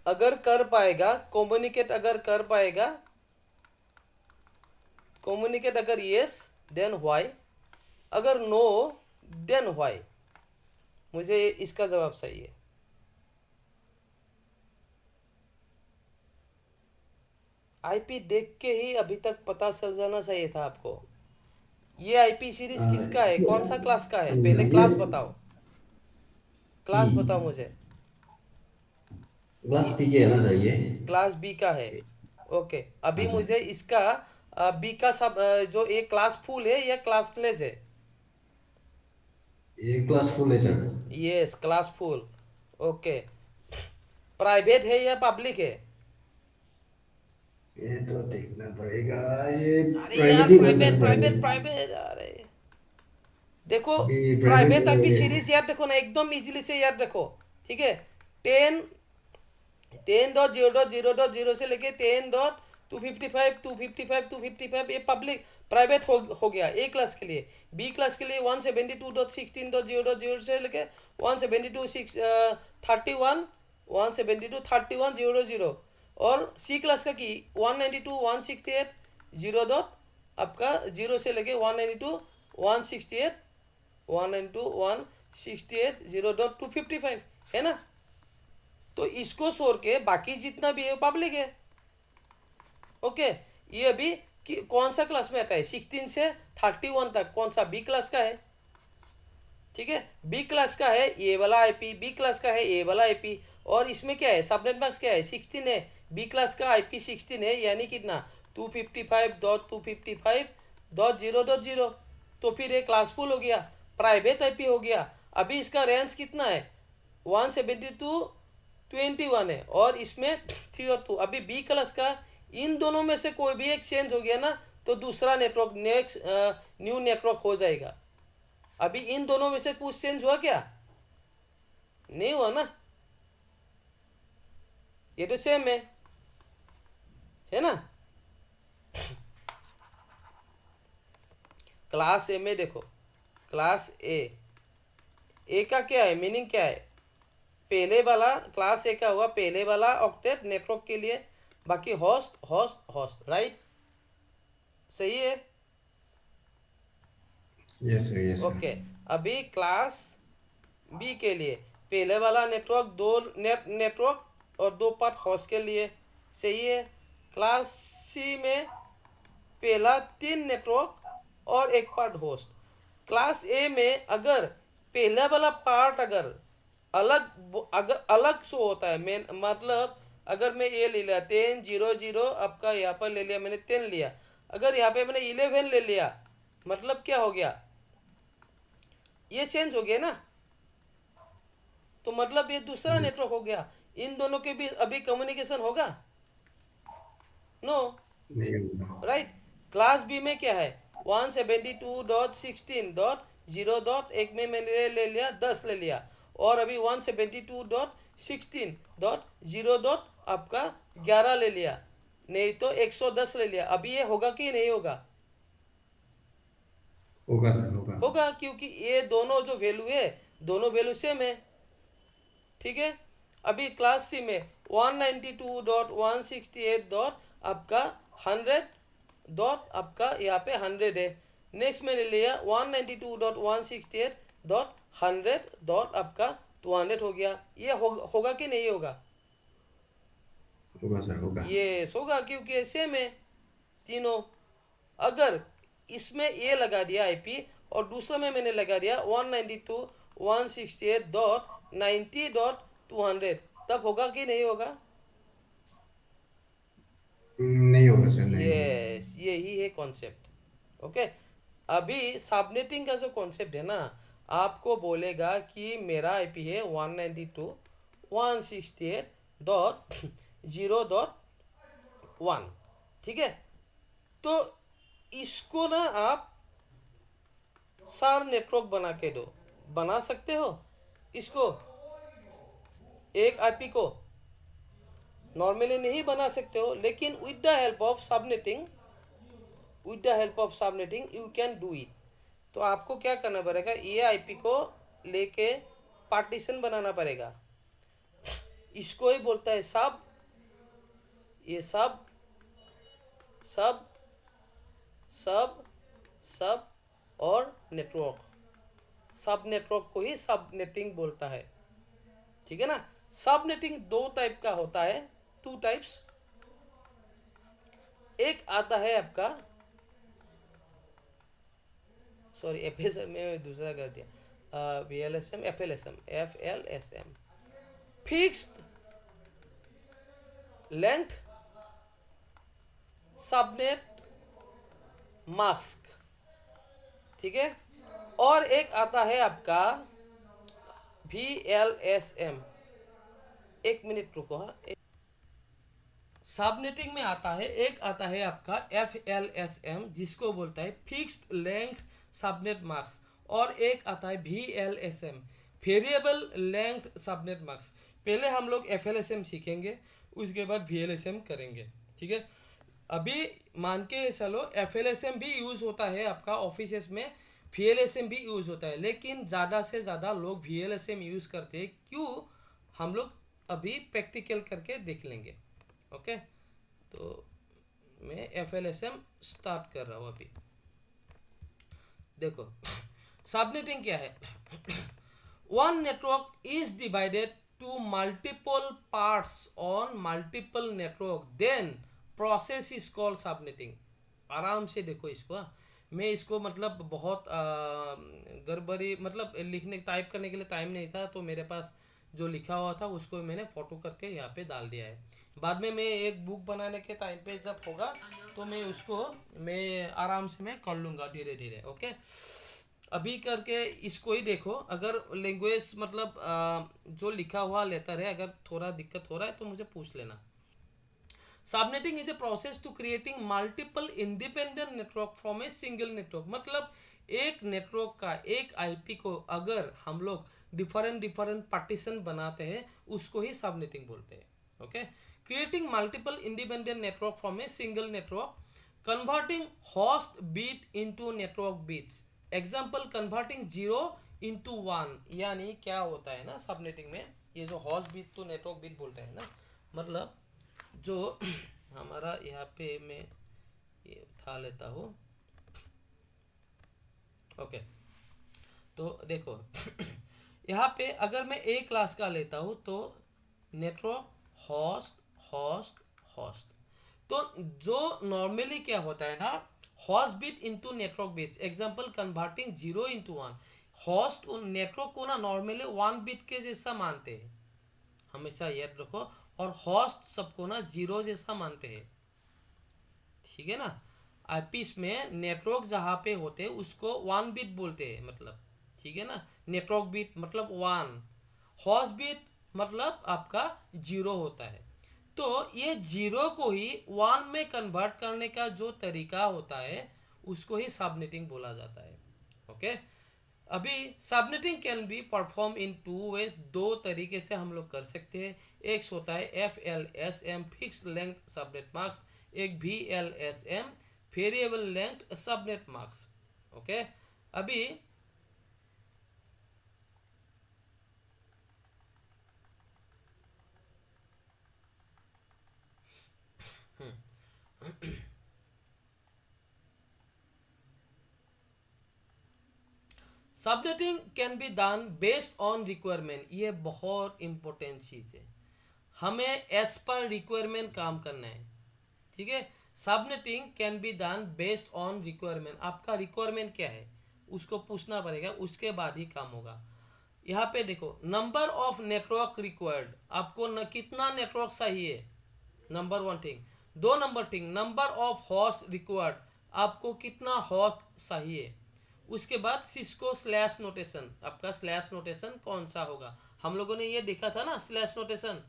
अगर कर पाएगा कम्युनिकेट, अगर कर पाएगा कम्युनिकेट, अगर यस देन व्हाई, अगर नो देन व्हाई, मुझे इसका जवाब सही है। आईपी देख के ही अभी तक पता चल जाना चाहिए था आपको। ये आईपी सीरीज किसका है, कौन सा क्लास का है, पहले ये क्लास बताओ, पी क्लास बताओ मुझे। क्लास पी के है ना सर ये? क्लास बी का है। ओके, हाँ अभी सर, मुझे इसका बी का सब जो एक क्लास फुल है या क्लासलेस है। ये क्लास फुल है sir. Yes, class full. Okay, private है या पब्लिक है। ये तो देखना पड़ेगा, ये अरे यार, प्राइवेट ही होगा private sir, private private. Private, अरे देखो, अभी प्राइवेट प्राइवेट आईपी ये सीरीज याद रखो ना, एकदम इजीली से याद रखो। ठीक है, 10.0.0.0 से लेके 10.255 ये पब्लिक प्राइवेट हो गया ए क्लास के लिए। बी क्लास के लिए 172.16.0.0 से लेके 172.31 और सी क्लास का की 192.168 डॉट आपका जीरो से लेके 192.168 है ना। तो इसको छोड़ के बाकी जितना भी है वो पब्लिक है। ओके, ये अभी कौन सा क्लास में आता है, 16 से 31 तक कौन सा बी क्लास का है। ठीक है, बी क्लास का है ये वाला आईपी, बी क्लास का है ये वाला आईपी। और इसमें क्या है, सबनेट मैक्स क्या है, 16 है। बी क्लास का आईपी 16 है, यानी कितना 255.255.0.0। तो फिर ये क्लासफुल हो गया, प्राइवेट आईपी हो गया। अभी इसका रेंज कितना है, 172.21 है, और इसमें 3 और 2। अभी बी क्लास का इन दोनों में से कोई भी एक चेंज हो गया ना, तो दूसरा नेटवर्क नेक्स्ट न्यू नेटवर्क हो जाएगा। अभी इन दोनों में से कुछ चेंज हुआ क्या, नहीं हुआ ना, ये तो सेम है ना। क्लास ए में देखो, क्लास ए का क्या है, मीनिंग क्या है, पहले वाला क्लास ए का हुआ पहले वाला ऑक्टेट नेटवर्क के लिए, बाकी होस्ट होस्ट होस्ट, राइट, सही है। Yes sir, yes sir. Okay, अभी क्लास बी के लिए पहले वाला नेटवर्क दो नेटवर्क और दो पार्ट होस्ट के लिए, सही है। क्लास सी में पहला 3 नेटवर्क और एक पार्ट होस्ट। क्लास ए में अगर पहला वाला पार्ट अगर अलग शो होता है, मेन मतलब अगर मैं ये ले लिया 10.0.0, आपका यहाँ पर ले लिया मैंने 10 लिया, अगर यहाँ पे मैंने 11 ले लिया, मतलब क्या हो गया, ये चेंज हो गया ना, तो मतलब ये दूसरा यस, नेटवर्क हो गया। इन दोनों के बीच अभी कम्युनिकेशन होगा, नो, नहीं होगा। राइट। क्लास बी में क्या है, 172.16.0. एक में मैंने ले लिया 10 ले लिया, और अभी 172.16.0. आपका 11 ले लिया, नहीं तो 110 ले लिया। अभी ये होगा कि नहीं होगा, होगा सर, होगा। होगा, क्योंकि ये दोनों जो वैल्यू है, दोनों वैल्यू सेम है। ठीक है, अभी क्लास सी में 192.168 डॉट आपका 100 डॉट आपका यहाँ पे 100 है। नेक्स्ट मैंने लिया 192.168 डॉट 100 डॉट आपका 200 हो गया। ये होगा कि नहीं होगा, होगा सर, होगा। ये होगा, क्योंकि सेम है तीनों। अगर इसमें ये लगा दिया आईपी और दूसरा में मैंने लगा दिया 192.168.90.200, तब होगा कि नहीं होगा, नहीं होगा सर, नहीं होगा। यस, यही है कॉन्सेप्ट। ओके, अभी सबनेटिंग का जो कॉन्सेप्ट है ना, आपको बोलेगा कि मेरा आईपी है 192.168.0.1, ठीक है। तो इसको ना आप सार नेटवर्क बना के दो, बना सकते हो इसको, एक आईपी को नॉर्मली नहीं बना सकते हो, लेकिन with the help of subnetting, you can do it. तो आपको क्या करना पड़ेगा, ये आईपी को लेके पार्टीशन बनाना पड़ेगा, इसको ही बोलता है सब, ये सब सब सब सब और नेटवर्क, सब नेटवर्क को ही सब नेटिंग बोलता है, ठीक है ना। सब नेटिंग दो टाइप का होता है, 2 टाइप्स। एक आता है आपका सॉरी FSM में दूसरा कर दिया, VLSM FLSM fixed length subnet mask, ठीक है। और एक आता है आपका VLSM, एक मिनट रुको, हाँ। सबनेटिंग में आता है, एक आता है आपका FLSM जिसको बोलता है फिक्स्ड लेंथ सबनेट मास्क, और एक आता है VLSM variable length subnet mask. पहले हम लोग FLSM सीखेंगे, उसके बाद VLSM करेंगे, ठीक है। अभी मान के चलो FLSM भी यूज़ होता है आपका ऑफिसेस में, VLSM भी यूज़ होता है, लेकिन ज़्यादा से ज़्यादा लोग VLSM यूज़ करते हैं। क्यों, हम लोग अभी प्रैक्टिकल करके देख लेंगे। ओके, तो मैं FLSM स्टार्ट कर रहा हूँ अभी। देखो सबनेटिंग क्या है। One network is divided to multiple parts on multiple network, then process is called subnetting. आराम से देखो इसको, हाँ। मैं इसको मतलब बहुत गड़बड़ी मतलब लिखने टाइप करने के लिए टाइम नहीं था, तो मेरे पास जो लिखा हुआ था उसको मैंने फोटो करके यहाँ पे डाल दिया है। बाद में मैं एक बुक बनाने के टाइम पे जब होगा तो मैं उसको मैं आराम से मैं कर लूँगा धीरे धीरे। ओके, अभी करके इसको ही देखो। अगर लैंग्वेज मतलब जो लिखा हुआ लेटर है अगर थोड़ा दिक्कत हो रहा है तो मुझे पूछ लेना। Subnetting is a process to creating multiple independent network from a single network. मतलब एक नेटवर्क का एक आईपी को अगर हम लोग डिफरेंट डिफरेंट पार्टीशन बनाते हैं उसको ही सबनेटिंग बोलते हैं। Okay, creating multiple independent network from a single network, converting host bit into network bits. Example, converting 0 into 1, यानी क्या होता है ना सबनेटिंग में, ये जो host bit to network bit बोलते हैं ना, मतलब जो हमारा यहाँ पे मैं ये उठा लेता हूँ। ओके, तो देखो यहाँ पे अगर मैं एक क्लास का लेता हूँ तो नेटवर्क होस्ट होस्ट होस्ट, तो जो नॉर्मली क्या होता है ना, host bit into network bits. Example, converting 0 into 1। Host network को ना नॉर्मली 1 बिट के जैसा मानते हैं, हमेशा याद रखो, और होस्ट सबको ना 0 जैसा मानते हैं, ठीक है ना। आईपीस में नेटवर्क जहाँ पे होते हैं उसको 1 बिट बोलते हैं, मतलब ठीक है ना। नेटवर्क बिट मतलब 1, होस्ट बिट मतलब आपका 0 होता है। तो ये 0 को ही 1 में कन्वर्ट करने का जो तरीका होता है उसको ही सबनेटिंग बोला जाता है। ओके, अभी subnetting can be perform in 2 ways, 2 तरीके से हम लोग कर सकते हैं। एक होता है FLSM fix length subnet marks, एक VLSM variable length subnet marks. Okay, अभी subnetting can be done based on requirement. ये बहुत इंपॉर्टेंट चीज़ है, हमें एज पर रिक्वायरमेंट काम करना है, ठीक है। Subnetting can be done based on requirement. आपका रिक्वायरमेंट क्या है उसको पूछना पड़ेगा, उसके बाद ही काम होगा। यहाँ पे देखो, नंबर ऑफ नेटवर्क रिक्वायर्ड, आपको न कितना नेटवर्क चाहिए, number 1 thing. 2 number thing, number of host required, आपको कितना होस्ट चाहिए। उसके बाद सिस्को स्लैश नोटेशन, आपका स्लैश नोटेशन कौन सा होगा। हम लोगों ने ये देखा था ना स्लैश नोटेशन,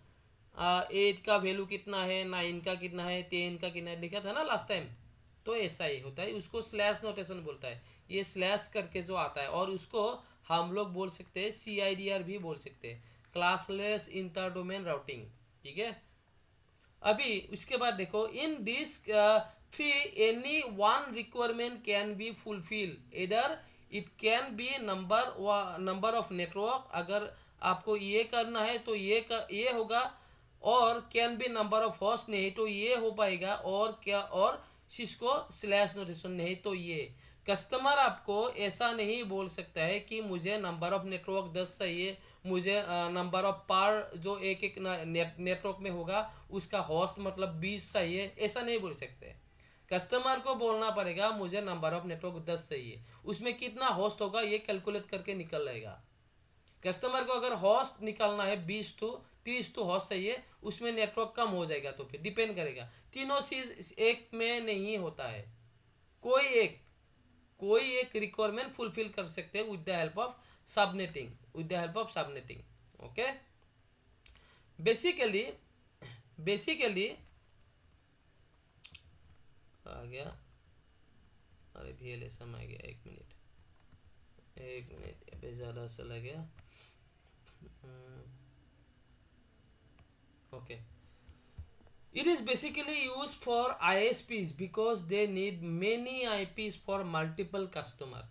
8 का वैल्यू कितना है, 9 का कितना है, 10 का कितना है, देखा था ना लास्ट टाइम। तो ऐसा ही होता है, उसको स्लैश नोटेशन बोलता है, ये स्लैश करके जो आता है। और उसको हम लोग बोल सकते हैं CIDR भी बोल सकते हैं, क्लासलेस इंटर डोमेन राउटिंग, ठीक है। अभी उसके बाद देखो, in this three any one requirement can be fulfil, इधर it can be number of network, अगर आपको ये करना है तो ये होगा, और can be number of host, नहीं तो ये हो पाएगा, और क्या, और सिस्को स्लैश नोटेशन, नहीं तो ये। कस्टमर आपको ऐसा नहीं बोल सकता है कि मुझे नंबर ऑफ नेटवर्क 10 चाहिए, मुझे नंबर ऑफ पार जो एक एक नेटवर्क में होगा उसका होस्ट मतलब 20 चाहिए, ऐसा नहीं बोल सकते। कस्टमर को बोलना पड़ेगा मुझे नंबर ऑफ नेटवर्क 10 चाहिए, उसमें कितना होस्ट होगा ये कैलकुलेट करके निकल जाएगा। कस्टमर को अगर होस्ट निकालना है 20 तो 30 तो होस्ट चाहिए, उसमें नेटवर्क कम हो जाएगा, तो फिर डिपेंड करेगा। तीनों चीज एक में नहीं होता है, कोई एक रिक्वायरमेंट फुलफिल कर सकते हैं with the help of subnetting. Okay, basically आ गया, अरे VLSM आ गया, एक मिनट अभी ज़्यादा चला गया। Okay, it is basically used for ISPs because they need many IPs for multiple customer।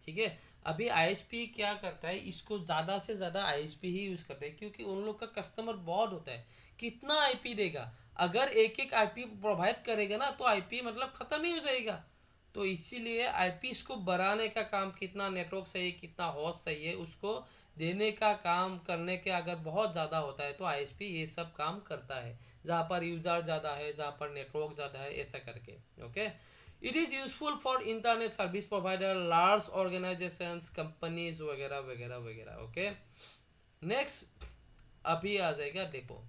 ठीक है, अभी ISP क्या करता है, इसको ज़्यादा से ज़्यादा ISP ही यूज़ करते हैं, क्योंकि उन लोग का कस्टमर बहुत होता है। कितना IP देगा, अगर एक एक IP प्रोवाइड करेगा ना तो IP मतलब ख़त्म ही हो जाएगा। तो इसीलिए आईपीस को बढ़ाने का काम, कितना नेटवर्क चाहिए, कितना होस्ट चाहिए, उसको देने का काम करने के अगर बहुत ज़्यादा होता है तो आईएसपी ये सब काम करता है, जहाँ पर यूज़र ज़्यादा है, जहाँ पर नेटवर्क ज़्यादा है, ऐसा करके। Okay, it is useful for internet service provider, large organisations, companies वगैरह वगैरह वगैरह। ओके, नेक्स्ट अभी आ जाएगा, देखो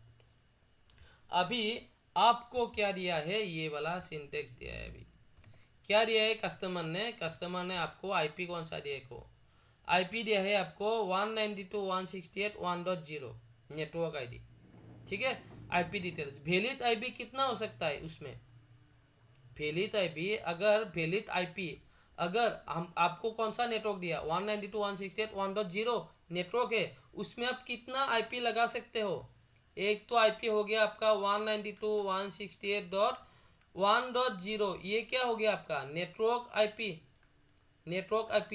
अभी आपको क्या दिया है, ये वाला सिंटेक्स दिया है। अभी क्या दिया है कस्टमर ने आपको आईपी कौन सा दिया है, आईपी दिया है आपको 192.168.1.0 नेटवर्क आईडी। ठीक है, आईपी डिटेल्स, वैलिड आईपी कितना हो सकता है उसमें, वैलिड आईपी अगर हम आपको कौन सा नेटवर्क दिया 192.168.1.0 नेटवर्क है, उसमें आप कितना आईपी लगा सकते हो। एक तो आईपी हो गया आपका 192.168.1.0, ये क्या हो गया आपका नेटवर्क आईपी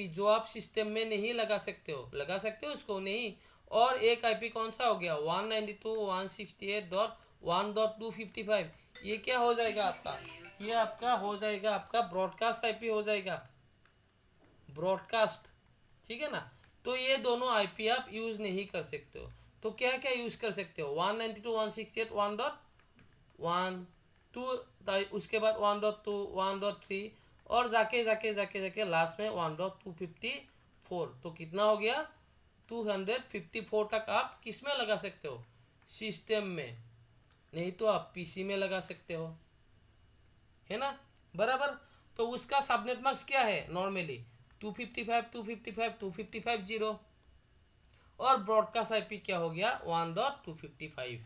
जो आप सिस्टम में नहीं लगा सकते हो उसको नहीं। और एक आईपी कौन सा हो गया 192.168.1.255, ये क्या हो जाएगा आपका, ये आपका हो जाएगा आपका ब्रॉडकास्ट आईपी हो जाएगा, ब्रॉडकास्ट। ठीक है ना, तो ये दोनों आईपी आप यूज नहीं कर सकते हो। तो क्या क्या यूज कर सकते हो, 192.168.1.1 उसके बाद 1.2 1.3 और जाके लास्ट में 1.254, तो कितना हो गया 254 तक आप किस में लगा सकते हो, सिस्टम में, नहीं तो आप पीसी में लगा सकते हो, है ना, बराबर। तो उसका सबनेट मार्क्स क्या है नॉर्मली 255 और ब्रॉडकास्ट आईपी क्या हो गया 1.255।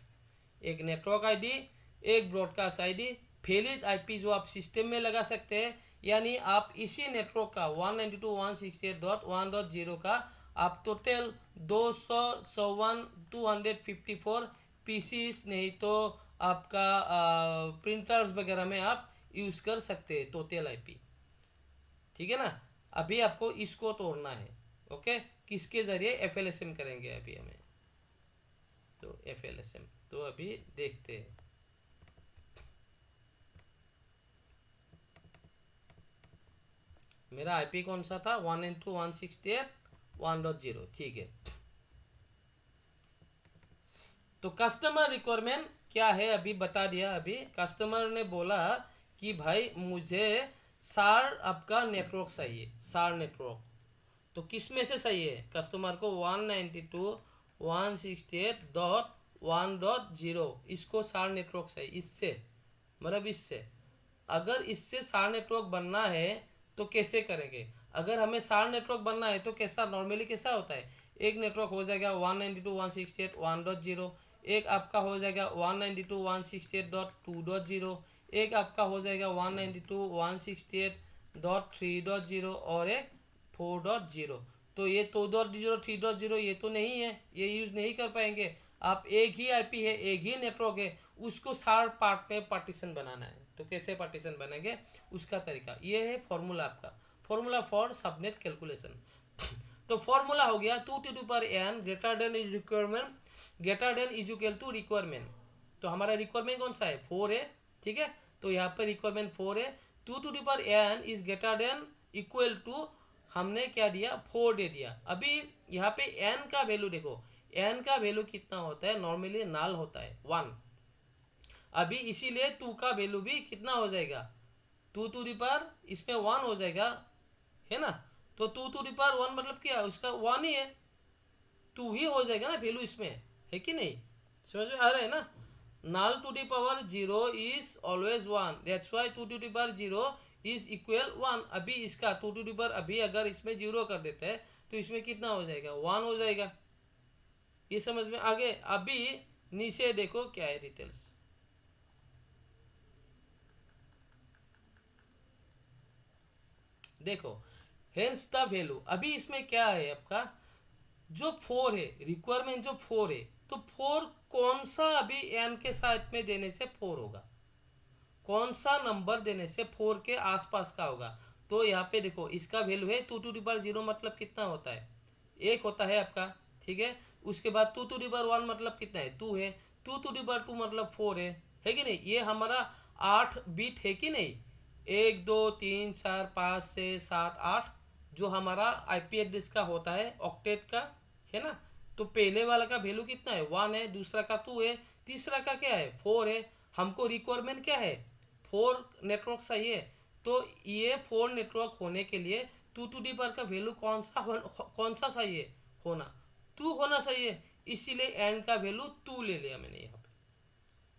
एक नेटवर्क आईडी, एक ब्रॉडकास्ट आईडी, वैलिड आईपी जो आप सिस्टम में लगा सकते हैं, यानी आप इसी नेटवर्क का 192.168.1.0 का आप टोटल 254 पीसीस नहीं तो आपका प्रिंटर्स वगैरह में आप यूज़ कर सकते हैं टोटल आईपी। ठीक है ना, अभी आपको इसको तोड़ना है। ओके, किसके ज़रिए, एफएलएसएम करेंगे अभी हमें, तो एफएलएसएम तो अभी देखते हैं। मेरा आईपी कौन सा था 192.168.1.0। ठीक है, तो कस्टमर रिक्वायरमेंट क्या है अभी बता दिया। अभी कस्टमर ने बोला कि भाई मुझे सार आपका नेटवर्क चाहिए, सार नेटवर्क, तो किस में से सही है, कस्टमर को 192.168.1.0 इसको सार नेटवर्क चाहिए, इससे मतलब इससे अगर इससे सार नेटवर्क बनना है तो कैसे करेंगे, अगर हमें सार नेटवर्क बनना है तो कैसा नॉर्मली कैसा होता है, एक नेटवर्क हो जाएगा 192.168.1.0, एक आपका हो जाएगा 192.168.2.0, एक आपका हो जाएगा 192.168.3.0 और एक 4.0। तो ये 2.0 3.0 ये तो नहीं है, ये यूज़ नहीं कर पाएंगे। आप एक ही आईपी है, एक ही नेटवर्क है, उसको 4 पार्ट में पार्टीशन बनाना है, तो कैसे पार्टीशन बनेंगे उसका तरीका ये है। फॉर्मूला आपका फॉर्मूला फॉर सबनेट कैलकुलेशन, तो फॉर्मूला हो गया 2n greater than is requirement, greater than is equal to requirement. तो हमारा रिक्वायरमेंट कौन सा है 4 है, ठीक है, तो यहाँ पर रिक्वायरमेंट 4 है, 2n is greater than equal to हमने क्या दिया 4 दे दिया। अभी यहाँ पे n का वैल्यू देखो, n का वैल्यू कितना होता है, नॉर्मली नल होता है 1, अभी इसीलिए 2 का वैल्यू भी कितना हो जाएगा 2 टू दी पावर इसमें 1 हो जाएगा, है ना। तो 2 टू दी पावर 1 मतलब क्या, उसका 1 ही है, 2 ही हो जाएगा ना वैल्यू इसमें, है कि नहीं, समझ में आ रहा है ना। null to the power 0 is always 1, that's why 2 to the power 0 is equal 1। अभी इसका 2 to the power अभी अगर इसमें 0 कर देते हैं तो इसमें कितना हो जाएगा, 1 हो जाएगा। ये समझ में आ गए। अभी नीचे देखो क्या है डिटेल्स, देखो हेंस द वैल्यू। अभी इसमें क्या है आपका, जो 4 है, रिक्वायरमेंट जो 4 है, तो 4 कौन सा अभी एन के साथ में देने से 4 होगा, कौन सा नंबर देने से 4 के आसपास का होगा। तो यहाँ पे देखो इसका वैल्यू है 2 टू दी पावर 0 मतलब कितना होता है, 1 होता है आपका, ठीक है। उसके बाद 2 टू दी पावर 1 मतलब कितना है, 2 है। 2 टू दी पावर 2 मतलब 4 है कि नहीं। ये हमारा 8 बिट है कि नहीं, 1 2 3 4 5 6 7 8 जो हमारा आईपी एड्रेस का होता है ऑक्टेट का, है ना। तो पहले वाला का वैल्यू कितना है, 1 है, दूसरा का 2 है, तीसरा का क्या है, 4 है। हमको रिक्वायरमेंट क्या है, 4 नेटवर्क चाहिए। तो ये 4 नेटवर्क होने के लिए 2 टू दी पावर का वैल्यू कौन सा चाहिए होना, 2 होना चाहिए, इसीलिए एन का वैल्यू 2 ले लिया मैंने यहाँ पे।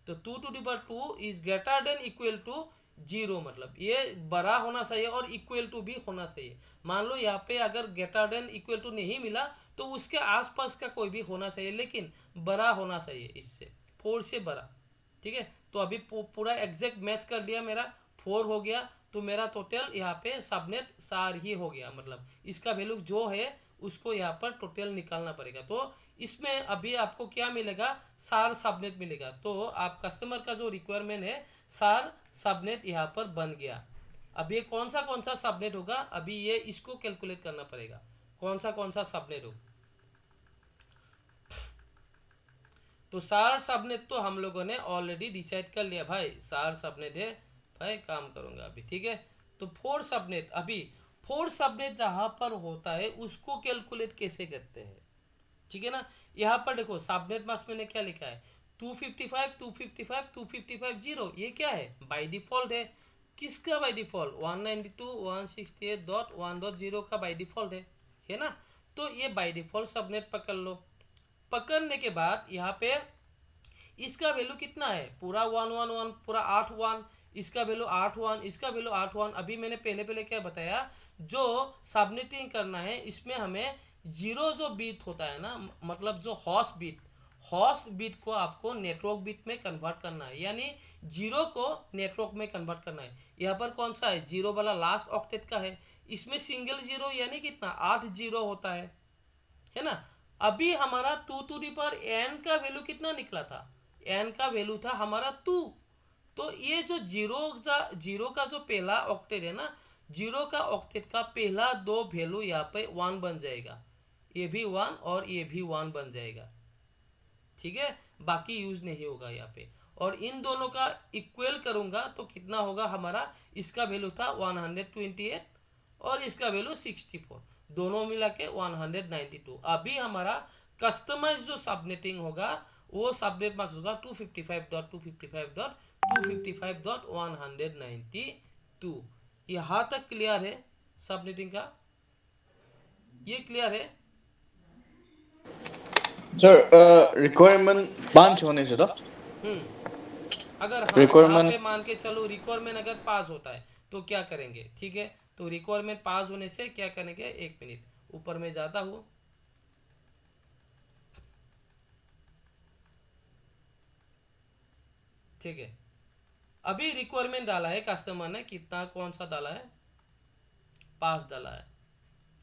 तो 2 to the power 2 is greater than equal to 0, मतलब ये बड़ा होना चाहिए और इक्वल टू भी होना चाहिए। मान लो यहाँ पे अगर ग्रेटर देन इक्वल टू नहीं मिला तो उसके आसपास का कोई भी होना चाहिए, लेकिन बड़ा होना चाहिए इससे, 4 से बड़ा, ठीक है। तो अभी पूरा एग्जैक्ट मैच कर दिया, मेरा 4 हो गया, तो मेरा टोटल यहाँ पे सबनेट 4 ही हो गया, मतलब इसका वैल्यू जो है उसको यहाँ पर टोटल निकालना पड़ेगा। तो इसमें अभी आपको क्या मिलेगा, 4 सबनेट मिलेगा। तो आप कस्टमर का जो रिक्वायरमेंट है 4 सबनेट यहाँ पर बन गया। अब ये कौन सा सबनेट होगा, अभी ये इसको कैलकुलेट करना पड़ेगा, कौन सा सबनेट होगा। तो 4 सबनेट तो हम लोगों ने ऑलरेडी डिसाइड कर लिया भाई, 4 सबनेट है भाई, काम करूंगा अभी, ठीक है। तो 4 सबनेट, अभी 4 सबनेट जहां पर होता है उसको कैलकुलेट कैसे करते हैं, ठीक है ना। यहाँ पर देखो सबनेट मास्क मैंने क्या लिखा है, 255 255 255 0, ये क्या है, बाय डिफॉल्ट है। किसका बाय डिफॉल्ट, 192.168.1.0 का बाय डिफॉल्ट है ना। तो ये बाय डिफॉल्ट सबनेट पकड़ लो। पकड़ने के बाद यहाँ पे इसका वैल्यू कितना है, पूरा 111, पूरा 8 1, इसका वैल्यू 8 1, इसका वैल्यू 8 1। अभी मैंने पहले क्या बताया, जो सबनेटिंग करना है इसमें हमें जीरो जो बीट होता है ना, मतलब जो हॉस्ट बीट को आपको नेटवर्क बीट में कन्वर्ट करना है, यानी जीरो को नेटवर्क में कन्वर्ट करना है। यहाँ पर कौन सा है, जीरो वाला लास्ट ऑक्टेट का है, इसमें सिंगल जीरो यानी कितना, 8 जीरो होता है ना। अभी हमारा 2 टू दी पावर एन का वैल्यू कितना निकला था, एन का वैल्यू था हमारा 2। तो ये जो जीरो का जो पहला ऑक्टेट है ना, जीरो का ऑक्टेट का पहला 2 वैल्यू यहाँ पे 1 बन जाएगा, ये भी 1 और ये भी 1 बन जाएगा, ठीक है। बाकी यूज नहीं होगा यहाँ पे। और इन दोनों का इक्वल करूंगा तो कितना होगा हमारा, इसका वैल्यू था 128 और इसका वैल्यू 64, दोनों मिला के 192। अभी हमारा कस्टमाइज जो सबनेटिंग होगा वो सबनेट मार्क्स होगा 255.255.255.192। यहाँ तक क्लियर है सबनेटिंग का, ये क्लियर है। सर रिक्वायरमेंट 5 होने से तो अगर हाँ यहाँ रिक्वायरमेंट पे मान के चलो रिक्वायरमेंट अगर पास होता है तो क्या करेंगे, ठीक है। तो रिक्वायरमेंट पास होने से क्या करेंगे, 1 मिनट ऊपर में जाता हूँ, ठीक है। अभी रिक्वायरमेंट डाला है कस्टमर ने, कितना कौन सा डाला है, पास डाला है,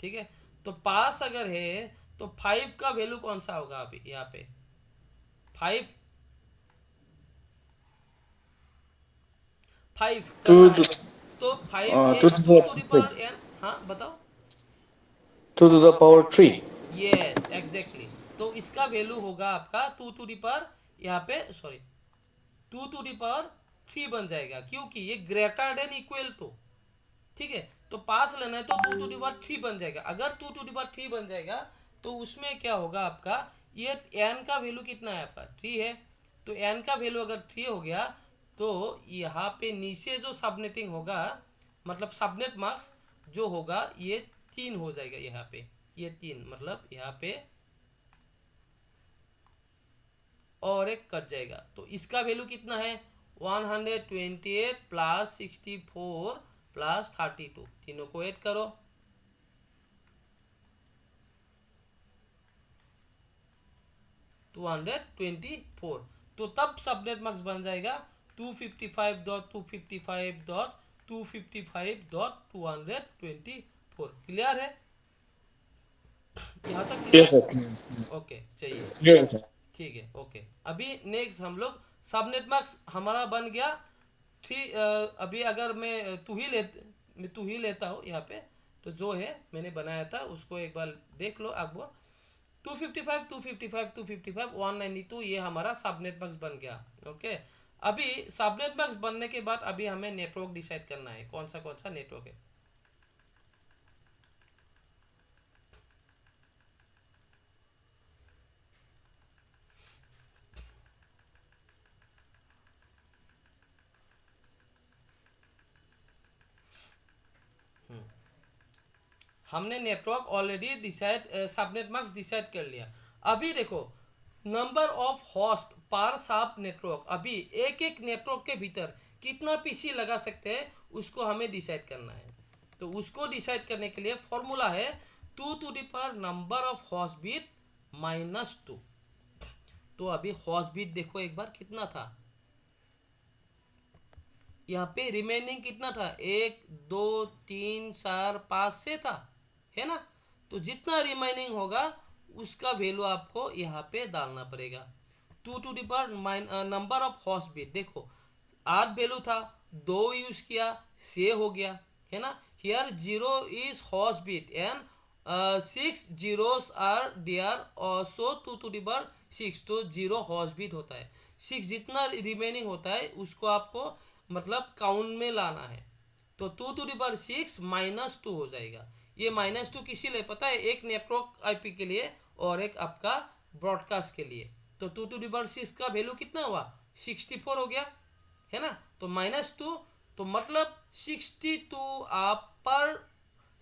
ठीक है। तो पास अगर है तो 5 का वैल्यू कौन सा होगा, अभी यहाँ पे 5 करना है, तो 5 है 2 टू द पावर एन, हाँ बताओ, 2 to the power 3। Yes exactly. तो इसका वैल्यू होगा आपका 2 टू द पावर, यहाँ पे सॉरी 2 टू द पावर 3 बन जाएगा, क्योंकि ये ग्रेटर देन इक्वल टू, ठीक है। तो पास लेना है तो 2 टू द पावर 3 बन जाएगा। अगर 2 टू द पावर 3 बन जाएगा तो उसमें क्या होगा आपका, ये एन का वैल्यू कितना है आपका 3 है, तो एन का वैल्यू अगर 3 हो गया तो यहाँ पे नीचे जो सबनेटिंग होगा, मतलब सबनेट मार्क्स जो होगा ये 3 हो जाएगा यहाँ पे, ये 3 मतलब यहाँ पे और एक कट जाएगा। तो इसका वैल्यू कितना है 128 प्लस 64 प्लस 32, तीनों को ऐड करो, 224। तो तब सबनेट मार्क्स बन जाएगा 255.255.255.224। क्लियर है? यहाँ तक Yes, क्लियर? sir. ओके चाहिए, Clear, sir. ठीक है। ओके, अभी नेक्स्ट हम लोग सबनेट मार्क्स हमारा बन गया थ्री। अभी अगर मैं तू ही लेता हूँ यहाँ पे, तो जो है मैंने बनाया था उसको एक बार देख लो अकबर। 255 255 255 192, ये हमारा सबनेट मार्क्स बन गया। ओके, अभी सबनेट मार्क्स बनने के बाद अभी हमें नेटवर्क डिसाइड करना है कौन सा नेटवर्क है। हमने network already decide, subnet marks decide कर लिया। अभी देखो नंबर ऑफ होस्ट पर सब नेटवर्क, अभी एक एक नेटवर्क के भीतर कितना पीसी लगा सकते हैं उसको हमें डिसाइड करना है। तो उसको डिसाइड करने के लिए फॉर्मूला है 2 to the power number of host bit -2। तो अभी होस्ट बिट देखो एक बार कितना था, यहाँ पे रिमेनिंग कितना था 1 2 3 4 5 से था, है ना? तो जितना रिमेनिंग होगा उसका वैल्यू आपको यहाँ पे डालना पड़ेगा। 2 to the power number of host bit, देखो 8 वैल्यू था, 2 यूज किया, से हो गया, है ना? Here 0 is host bit and 6 zeros are there, so 2 to the power 6, तो 0 होस्ट बिट होता है। 6 जितना रिमेनिंग होता है उसको आपको मतलब काउंट में लाना है। तो 2 टू द पावर 6 -2 हो जाएगा। ये -2 किसी लिए पता है? एक नेटवर्क आईपी के लिए और एक आपका ब्रॉडकास्ट के लिए। तो 2 टू द पावर 6 का वैल्यू कितना हुआ 64 हो गया, है ना? तो -2, तो मतलब 62 आप पर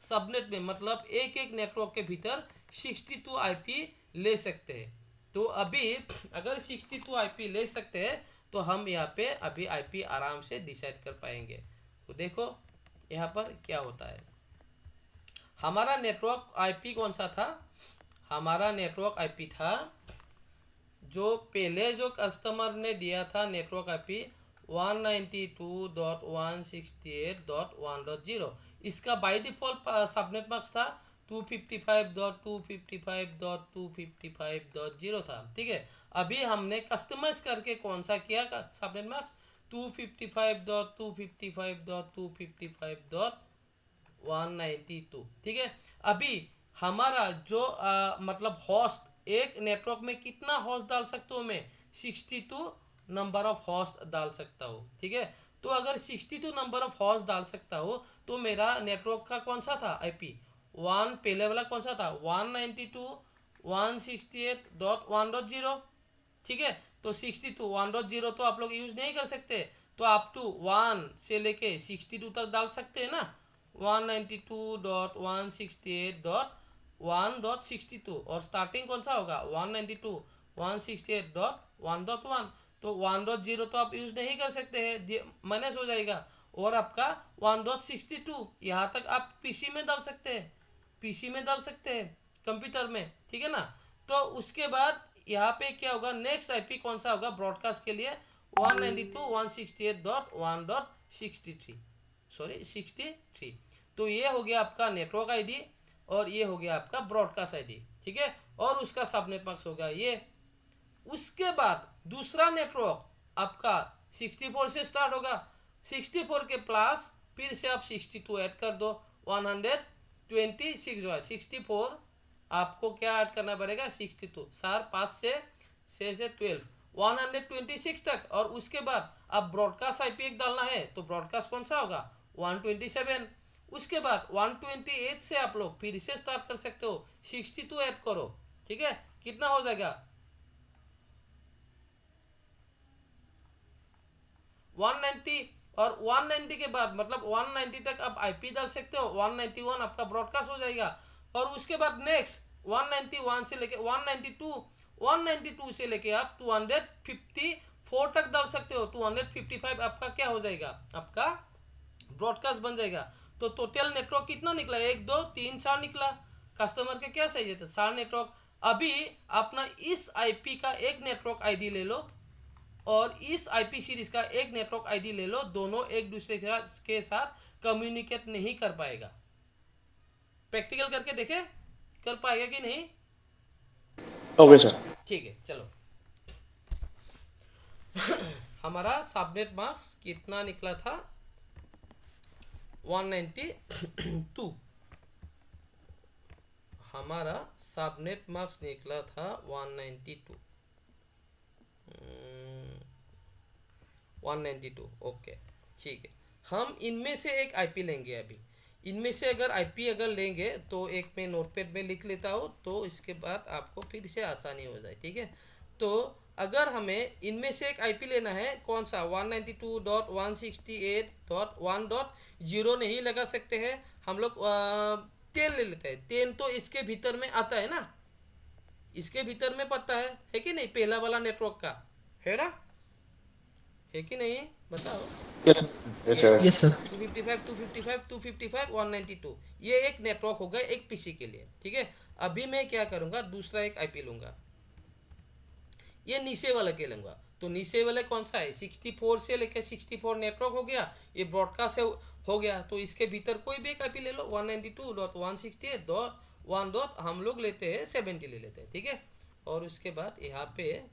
सबनेट में, मतलब एक एक नेटवर्क के भीतर 62 आईपी ले सकते हैं। तो अभी अगर 62 आईपी ले सकते हैं तो हम यहाँ पे अभी आईपी आराम से डिसाइड कर पाएंगे। तो देखो यहाँ पर क्या होता है। हमारा नेटवर्क आईपी कौन सा था? हमारा नेटवर्क आईपी था जो पहले जो कस्टमर ने दिया था नेटवर्क आईपी 192.168.1.0। इसका बाय डिफॉल्ट सबनेट मार्क्स था 255.255.255.0 था, ठीक है। अभी हमने कस्टमाइज करके कौन सा किया सबनेट मार्क्स 255.255.255.192, ठीक है। अभी हमारा जो मतलब होस्ट, एक नेटवर्क में कितना होस्ट डाल सकता हूँ मैं 62 नंबर ऑफ होस्ट डाल सकता हूँ, ठीक है। तो अगर 62 नंबर ऑफ होस्ट डाल सकता हूँ तो मेरा नेटवर्क का कौन सा था आईपी वन, पहले वाला कौन सा था 192.168.1.0, ठीक है। तो 62 1.0 तो आप लोग यूज नहीं कर सकते, तो आप टू 1 से लेके 62 तक डाल सकते हैं ना। 192.168.1.62 और स्टार्टिंग कौन सा होगा 192.168.1.1। तो 1.0 तो आप यूज नहीं कर सकते हैं, माइनस हो जाएगा। और आपका 1.62 यहाँ तक आप पीसी में डाल सकते हैं, पीसी में डाल सकते हैं कंप्यूटर में, ठीक है ना। तो उसके बाद यहाँ पे क्या होगा, नेक्स्ट आईपी कौन सा होगा ब्रॉडकास्ट के लिए 192.168.1.63, सॉरी 63। तो ये हो गया आपका नेटवर्क आईडी और ये हो गया आपका ब्रॉडकास्ट आईडी, ठीक है। और उसका सबनेट मार्क्स होगा ये। उसके बाद दूसरा नेटवर्क आपका 64 से स्टार्ट होगा, 64 के प्लस फिर से आप 62 ऐड कर दो, 126 जो है 64 आपको क्या ऐड करना पड़ेगा 62, 5 से 6 से 12 126 तक। और उसके बाद अब ब्रॉडकास्ट आईपी एक डालना है, तो ब्रॉडकास्ट कौन सा होगा 127। उसके बाद 128 से आप लोग फिर से स्टार्ट कर सकते हो, 62 ऐड करो, ठीक है। कितना हो जाएगा 190 और 190 के बाद मतलब 190 तक आप आईपी डाल सकते हो, 191 आपका ब्रॉडकास्ट हो जाएगा। और उसके बाद नेक्स्ट 191 से लेके 192 से लेके आप 254 तक डाल सकते हो। 255 आपका क्या हो जाएगा, आपका ब्रॉडकास्ट बन जाएगा। तो टोटल नेटवर्क कितना निकला, 1 2 3 4 निकला। कस्टमर के क्या चाहिए था, 4 नेटवर्क। अभी अपना इस आईपी का एक नेटवर्क आईडी ले लो और इस आईपी सीरीज का एक नेटवर्क आईडी ले लो, दोनों एक दूसरे के साथ कम्युनिकेट नहीं कर पाएगा। प्रैक्टिकल करके देखे कर पाएगा कि नहीं? Okay, sir. ठीक है, चलो। हमारा सबनेट मार्क्स कितना निकला था, 192। हमारा सबनेट मार्क्स निकला था 192। 192, ओके, ठीक है। हम इनमें से एक आईपी लेंगे अभी। इनमें से अगर आईपी अगर लेंगे तो एक मैं नोटपैड में लिख लेता हूँ, तो इसके बाद आपको फिर से आसानी हो जाए, ठीक है। तो अगर हमें इनमें से एक आईपी लेना है, कौन सा, 192.168.1.0 नहीं लगा सकते हैं हम लोग, 10 ले लेते हैं। 10 तो इसके भीतर में आता है ना, इसके भीतर में पता है कि नहीं, पहला वाला नेटवर्क का है ना, है कि नहीं, बताओ। Yes, yes, sir. Yes, sir. 255 192 ये एक नेटवर्क होगा एक पीसी के लिए, ठीक है। अभी मैं क्या करूंगा, दूसरा एक आईपी लूंगा, ये नीचे वाला के लूंगा। तो नीचे वाला कौन सा है, 64 से लेकर 64 नेटवर्क हो गया, ये ब्रॉडकास्ट हो गया। तो इसके भीतर कोई भी एक आईपी ले लो, 192.168.1. हम लोग लेते हैं 70 ले लेते हैं, ठीक है। और उसके बाद यहाँ पे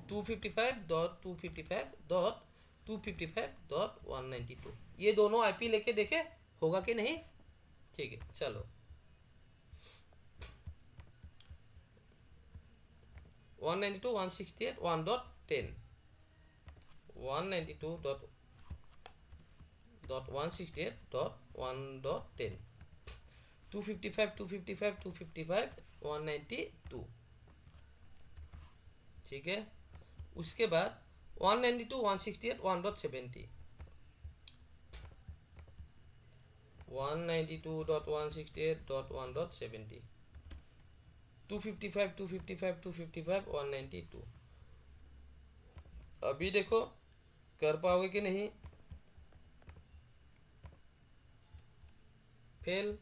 255.255.192 ये दोनों आईपी लेके देखे होगा कि नहीं, ठीक है। चलो 192.168.1.10 192.168.1.10 255 192, ठीक है। उसके बाद 192.168.1.70 192.168.1.70 255 192। अभी देखो कर पाओगे कि नहीं, फेल,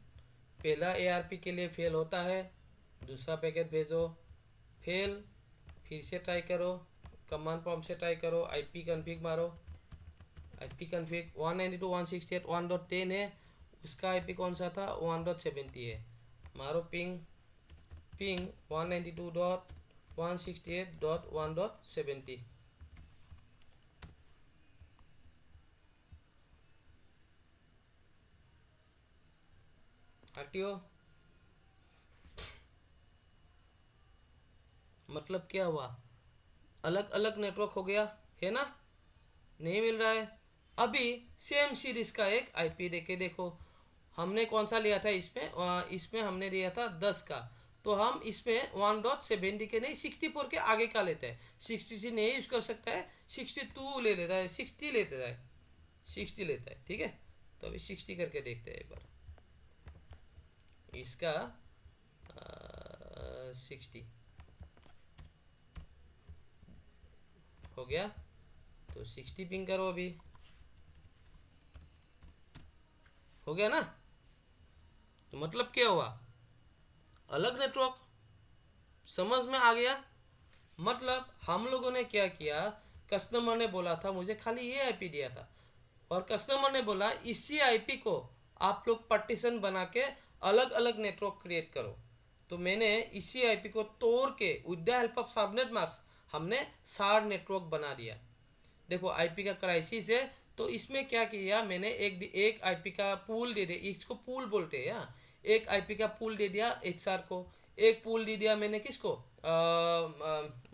पहला एआरपी के लिए फेल होता है, दूसरा पैकेट भेजो, फेल, फिर से ट्राई करो, कमांड प्रॉम्प्ट से ट्राई करो, आईपी कन्फिग मारो, आईपी कन्फिग 192.168.1.10 है, उसका आईपी कौन सा था, 1.70 है, मारो पिंग 192.168.1.70 आरटीओ। मतलब क्या हुआ, अलग अलग नेटवर्क हो गया है ना, नहीं मिल रहा है। अभी सेम सीरीज का एक आईपी देके देखो, हमने कौन सा लिया था इसमें हमने लिया था 10 का, तो हम इसमें 1.70 के नहीं 64 के आगे का लेते हैं। 63 नहीं यूज कर सकता है, 62 ले लेता है, 60 लेता है, 60 लेता है, ठीक है। तो अभी 60 करके देखते हैं एक बार, इसका 60 हो गया, तो 60 पिंग करो, अभी हो गया ना। तो मतलब क्या हुआ, अलग नेटवर्क, समझ में आ गया। मतलब हम लोगों ने क्या किया, कस्टमर ने बोला था मुझे खाली ये आईपी दिया था, और कस्टमर ने बोला इसी आईपी को आप लोग पार्टीशन बना के अलग अलग नेटवर्क क्रिएट करो। तो मैंने इसी आईपी को तोड़ के with the help of subnet mask हमने 4 नेटवर्क बना दिया। देखो आईपी का क्राइसिस है, तो इसमें क्या किया मैंने, एक आईपी का पूल दे दिया, इसको पूल बोलते हैं यार, एक आईपी का पूल दे दिया एचआर को, एक पूल दे दिया मैंने किसको,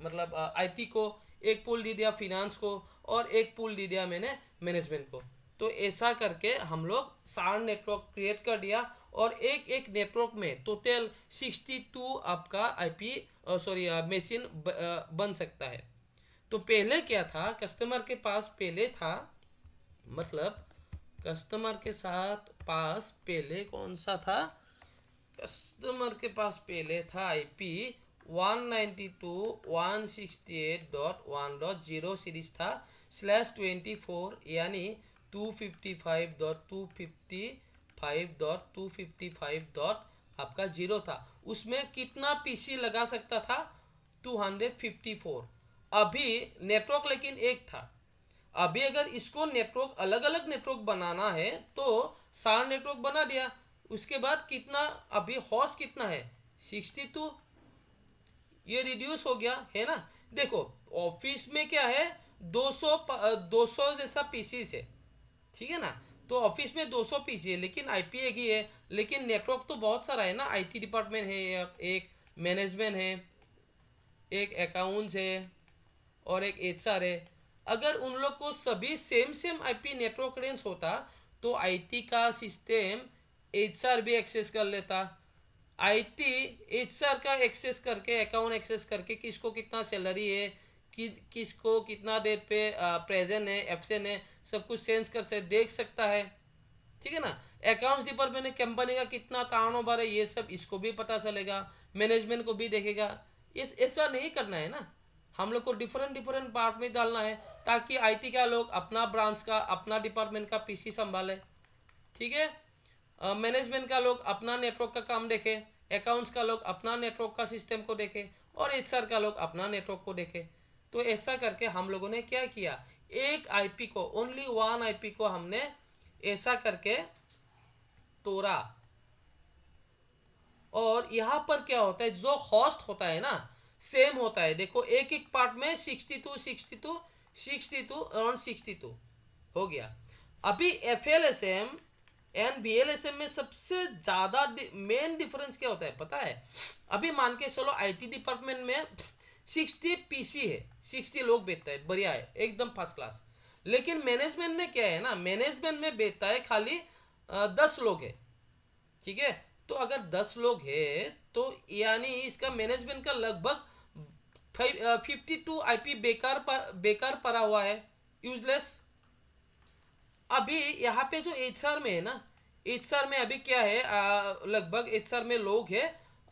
मतलब आईटी को, एक पूल दे दिया फिनांस को, और एक पूल दे दिया मैंने मैनेजमेंट को। तो ऐसा करके हम लोग 4 नेटवर्क क्रिएट कर दिया, और एक एक नेटवर्क में टोटल 62 आपका आईपी मशीन बन सकता है। तो पहले क्या था, कस्टमर के पास पहले था, मतलब कस्टमर के साथ पास पहले कौन सा था, कस्टमर के पास पहले था आईपी 192.168.1.0 सीरीज था /24, यानी 255.255.255. आपका जीरो था। उसमें कितना पीसी लगा सकता था, 254। अभी नेटवर्क लेकिन एक था। अभी अगर इसको नेटवर्क अलग अलग नेटवर्क बनाना है तो सार नेटवर्क बना दिया। उसके बाद कितना, अभी हॉर्स कितना है, 62, ये रिड्यूस हो गया है ना। देखो ऑफिस में क्या है, 200 जैसा पीसी है, ठीक है ना। तो ऑफिस में 200 पीसी है, लेकिन आईपी एक ही है, लेकिन नेटवर्क तो बहुत सारा है ना। आईटी डिपार्टमेंट है, एक मैनेजमेंट है, एक अकाउंट्स है, और एक एचआर है। अगर उन लोग को सभी same same IP network range होता तो आईटी का सिस्टम एचआर भी एक्सेस कर लेता। आईटी एचआर का एक्सेस करके, अकाउंट एक्सेस करके, किसको कितना सैलरी है, किसको कितना देर पे प्रेजेंट है, एब्सेंट है, सब कुछ सेंस कर से देख सकता है, ठीक है ना। अकाउंट्स डिपार्टमेंट ने कंपनी का कितना टर्नओवर है, ये सब इसको भी पता चलेगा, मैनेजमेंट को भी देखेगा। इस ऐसा नहीं करना है ना, हम लोग को डिफरेंट डिफरेंट पार्ट में डालना है, ताकि आईटी का लोग अपना ब्रांच का, अपना डिपार्टमेंट का पीसी संभाले, ठीक है। मैनेजमेंट का लोग अपना नेटवर्क का काम देखे, अकाउंट्स का लोग अपना नेटवर्क का सिस्टम को देखे, और एचआर का लोग अपना नेटवर्क को देखे। तो ऐसा करके हम लोगों ने क्या किया, एक आईपी को, ओनली वन आईपी को हमने ऐसा करके तोड़ा। और यहाँ पर क्या होता है, जो होस्ट होता है ना, सेम होता है। देखो एक एक पार्ट में 62 62 62 अराउंड 62 हो गया। अभी एफएलएसएम एंड वीएलएसएम में सबसे ज्यादा मेन डिफरेंस क्या होता है पता है। अभी मान के चलो आईटी डिपार्टमेंट में 60 पीसी है, 60 लोग बेचता है, बढ़िया है, एकदम फर्स्ट क्लास। लेकिन मैनेजमेंट में क्या है ना, मैनेजमेंट में बेचता है खाली 10 लोग है, ठीक है। तो अगर 10 लोग है तो यानी इसका मैनेजमेंट का लगभग 52 आईपी बेकार पड़ा हुआ है, यूजलेस। अभी यहाँ पे जो एचआर में है ना, एचआर में अभी क्या है, लगभग एचआर में लोग है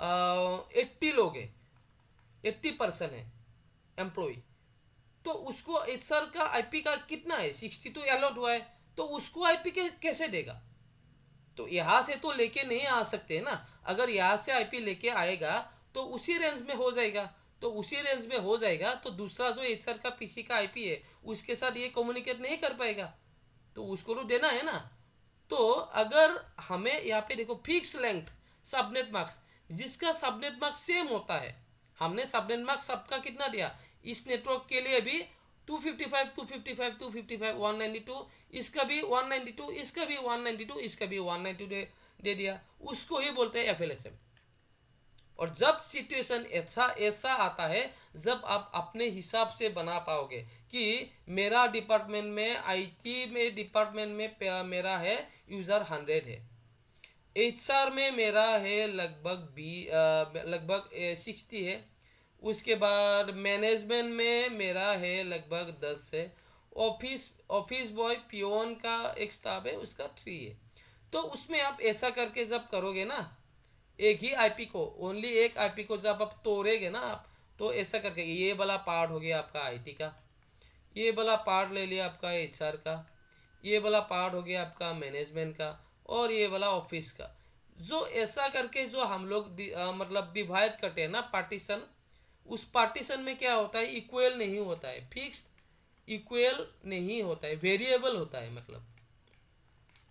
80 लोग है, 80% है एम्प्लॉय। तो उसको एचआर का आईपी का कितना है, 62 अलॉट हुआ है, तो उसको आईपी कैसे देगा। तो यहाँ से तो लेके नहीं आ सकते ना। अगर यहाँ से आईपी लेके आएगा तो उसी रेंज में हो जाएगा, तो उसी रेंज में हो जाएगा तो दूसरा जो एचआर का पीसी का आईपी है उसके साथ ये कम्युनिकेट नहीं कर पाएगा, तो उसको तो देना है ना। तो अगर हमें यहाँ पे देखो फिक्स लेंथ सबनेट मार्क्स, जिसका सबनेट मार्क्स सेम होता है, हमने सबनेट मार्क्स सबका कितना दिया इस नेटवर्क के लिए भी 255 255 255 192, इसका भी 192, इसका भी 192, इसका भी 192 दे दिया, उसको ही बोलते हैं एफएलएसएम। और जब सिचुएशन ऐसा ऐसा आता है जब आप अपने हिसाब से बना पाओगे कि मेरा डिपार्टमेंट में, आईटी में डिपार्टमेंट में मेरा है यूजर 100 है, एचआर में मेरा है लगभग 60 है, उसके बाद मैनेजमेंट में मेरा है लगभग 10 है, ऑफिस बॉय पियोन का एक स्टाफ है उसका 3 है। तो उसमें आप ऐसा करके जब करोगे ना, एक ही आईपी को, ओनली एक आईपी को जब आप तोड़ेगे ना आप, तो ऐसा करके ये वाला पार्ट हो गया आपका आईटी का, ये वाला पार्ट ले लिया आपका एचआर का, ये वाला पार्ट हो गया आपका मैनेजमेंट का, और ये वाला ऑफिस का। जो ऐसा करके जो हम लोग मतलब डिवाइड करते हैं ना पार्टीशन, उस पार्टीशन में क्या होता है, इक्वल नहीं होता है, फिक्स्ड इक्वल नहीं होता है, वेरिएबल होता है। मतलब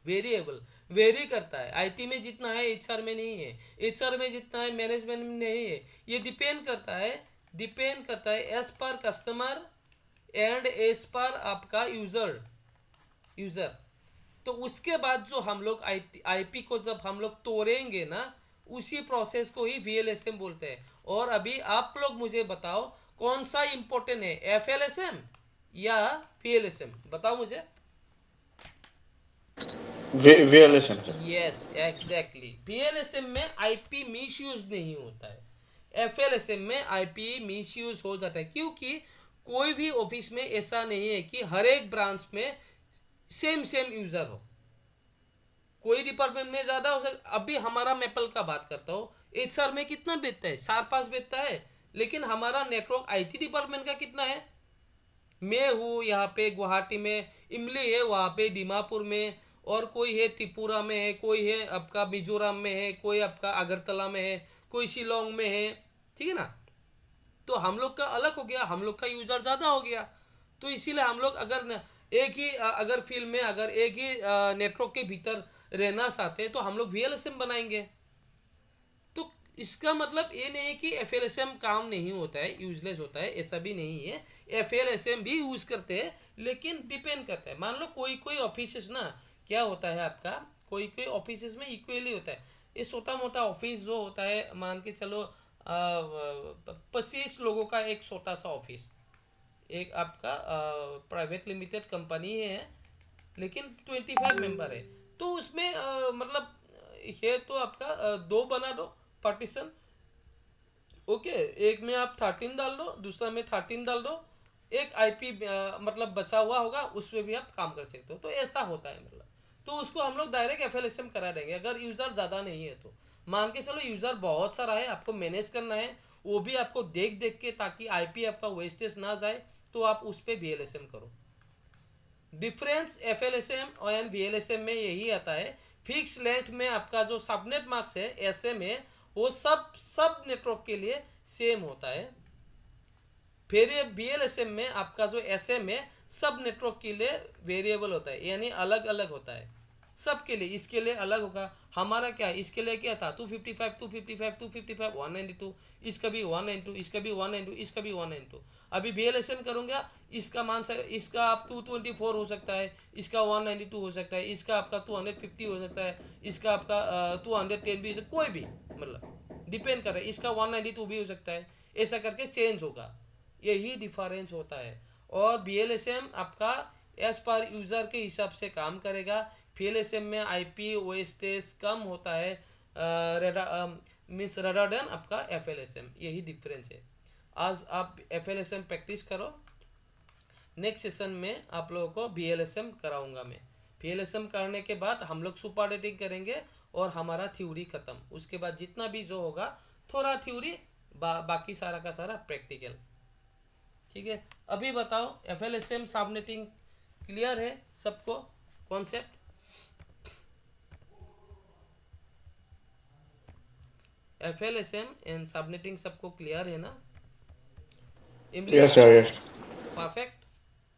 वेरिएबल वेरी करता है, आईटी में जितना है एचआर में नहीं है, एचआर में जितना है मैनेजमेंट में नहीं है। ये डिपेंड करता है as per customer and as per आपका यूजर। तो उसके बाद जो हम लोग आईपी को जब हम लोग तोड़ेंगे ना, उसी प्रोसेस को ही वीएलएसएम बोलते हैं। और अभी आप लोग मुझे बताओ कौन सा इंपॉर्टेंट है, एफएलएसएम या वीएलएसएम, बताओ मुझे। VLSM sir. यस एग्जैक्टली, वीएलएसएम में आईपी मिसयूज नहीं होता है, एफएलएसएम में आईपी मिसयूज हो जाता है, क्योंकि कोई भी ऑफिस में ऐसा नहीं है कि हर एक ब्रांच में सेम यूजर हो। कोई डिपार्टमेंट में ज्यादा हो सकता। अभी हमारा मेपल का बात करता हूँ, एचआर में कितना बेचता है, 4-5 बेचता है, लेकिन हमारा नेटवर्क आईटी डिपार्टमेंट का कितना है। मैं हूँ यहाँ पे गुवाहाटी में, इमली है वहाँ पे दीमापुर में, और कोई है त्रिपुरा में है, कोई है आपका मिजोरम में है, कोई आपका अगरतला में है, कोई शिलोंग में है। ठीक है ना। तो हम लोग का अलग हो गया, हम लोग का यूजर ज़्यादा हो गया। तो इसीलिए हम लोग अगर एक ही अगर फील्ड में अगर एक ही नेटवर्क के भीतर रहना चाहते हैं तो हम लोग वीएलएसएम बनाएंगे। तो इसका मतलब ये नहीं है कि एफएलएसएम काम नहीं होता है, यूजलेस होता है, ऐसा भी नहीं है। एफएलएसएम भी यूज करते हैं, लेकिन डिपेंड करता है। मान लो कोई कोई ऑफिस ना क्या होता है आपका, कोई कोई ऑफिस में इक्वली होता है। ये छोटा मोटा ऑफिस जो होता है, मान के चलो 25 लोगों का एक छोटा सा ऑफिस, एक आपका प्राइवेट लिमिटेड कंपनी है, लेकिन 25 मेंबर है। तो उसमें मतलब ये तो आपका दो बना दो पार्टीशन। ओके, एक में आप 13 डाल दो, दूसरा में 13 डाल दो, एक आईपी मतलब बचा हुआ होगा, उसमें भी आप काम कर सकते हो। तो ऐसा होता है मतलब। तो उसको हम लोग डायरेक्ट एफएलएसएम करा देंगे अगर यूज़र ज़्यादा नहीं है तो। मान के चलो यूज़र बहुत सारा है, आपको मैनेज करना है, वो भी आपको देख देख के, ताकि आईपी आपका वेस्टेज ना जाए, तो आप उस पर वीएलएसएम करो। डिफरेंस एफएलएसएम और वीएलएसएम में यही आता है, फिक्स लेंथ में आपका जो सबनेट मार्क्स है एसएम है, वो सब नेटवर्क के लिए सेम होता है। फिर ये बीएलएसएम में आपका जो एसएम है सब नेटवर्क के लिए वेरिएबल होता है, यानी अलग अलग होता है सबके लिए। इसके लिए अलग होगा। हमारा क्या है, इसके लिए क्या था 255 255 255 192, इसका भी 192, इसका भी 192, इसका भी 192। अभी बीएलएसएम करूँगा, इसका मान इसका आप 224 हो सकता है, इसका 192 हो सकता है, इसका आपका 250 हो सकता है, इसका आपका 210 भी हो सकता है, कोई भी मतलब डिपेंड कर रहा है। इसका 192 भी हो सकता है, ऐसा करके चेंज होगा। यही डिफरेंस होता है। और बीएलएसएम आपका एज पर यूज़र के हिसाब से काम करेगा। बीएलएसएम में आईपी वेस्टेज कम होता है, मीन्स रेडर देन आपका एफएलएसएम। यही डिफरेंस है। आज आप एफएलएसएम प्रैक्टिस करो, नेक्स्ट सेशन में आप लोगों को बीएलएसएम कराऊंगा मैं। बीएलएसएम करने के बाद हम लोग सुपर डेटिंग करेंगे और हमारा थ्योरी खत्म। उसके बाद जितना भी जो होगा थोड़ा थ्योरी, बाकी सारा का सारा प्रैक्टिकल। ठीक है। अभी बताओ एफएलएसएम सबनेटिंग क्लियर है सबको कॉन्सेप्ट? एफएलएसएम एंड सबनेटिंग सबको क्लियर है ना? इमली Yes, sir. Yes. परफेक्ट।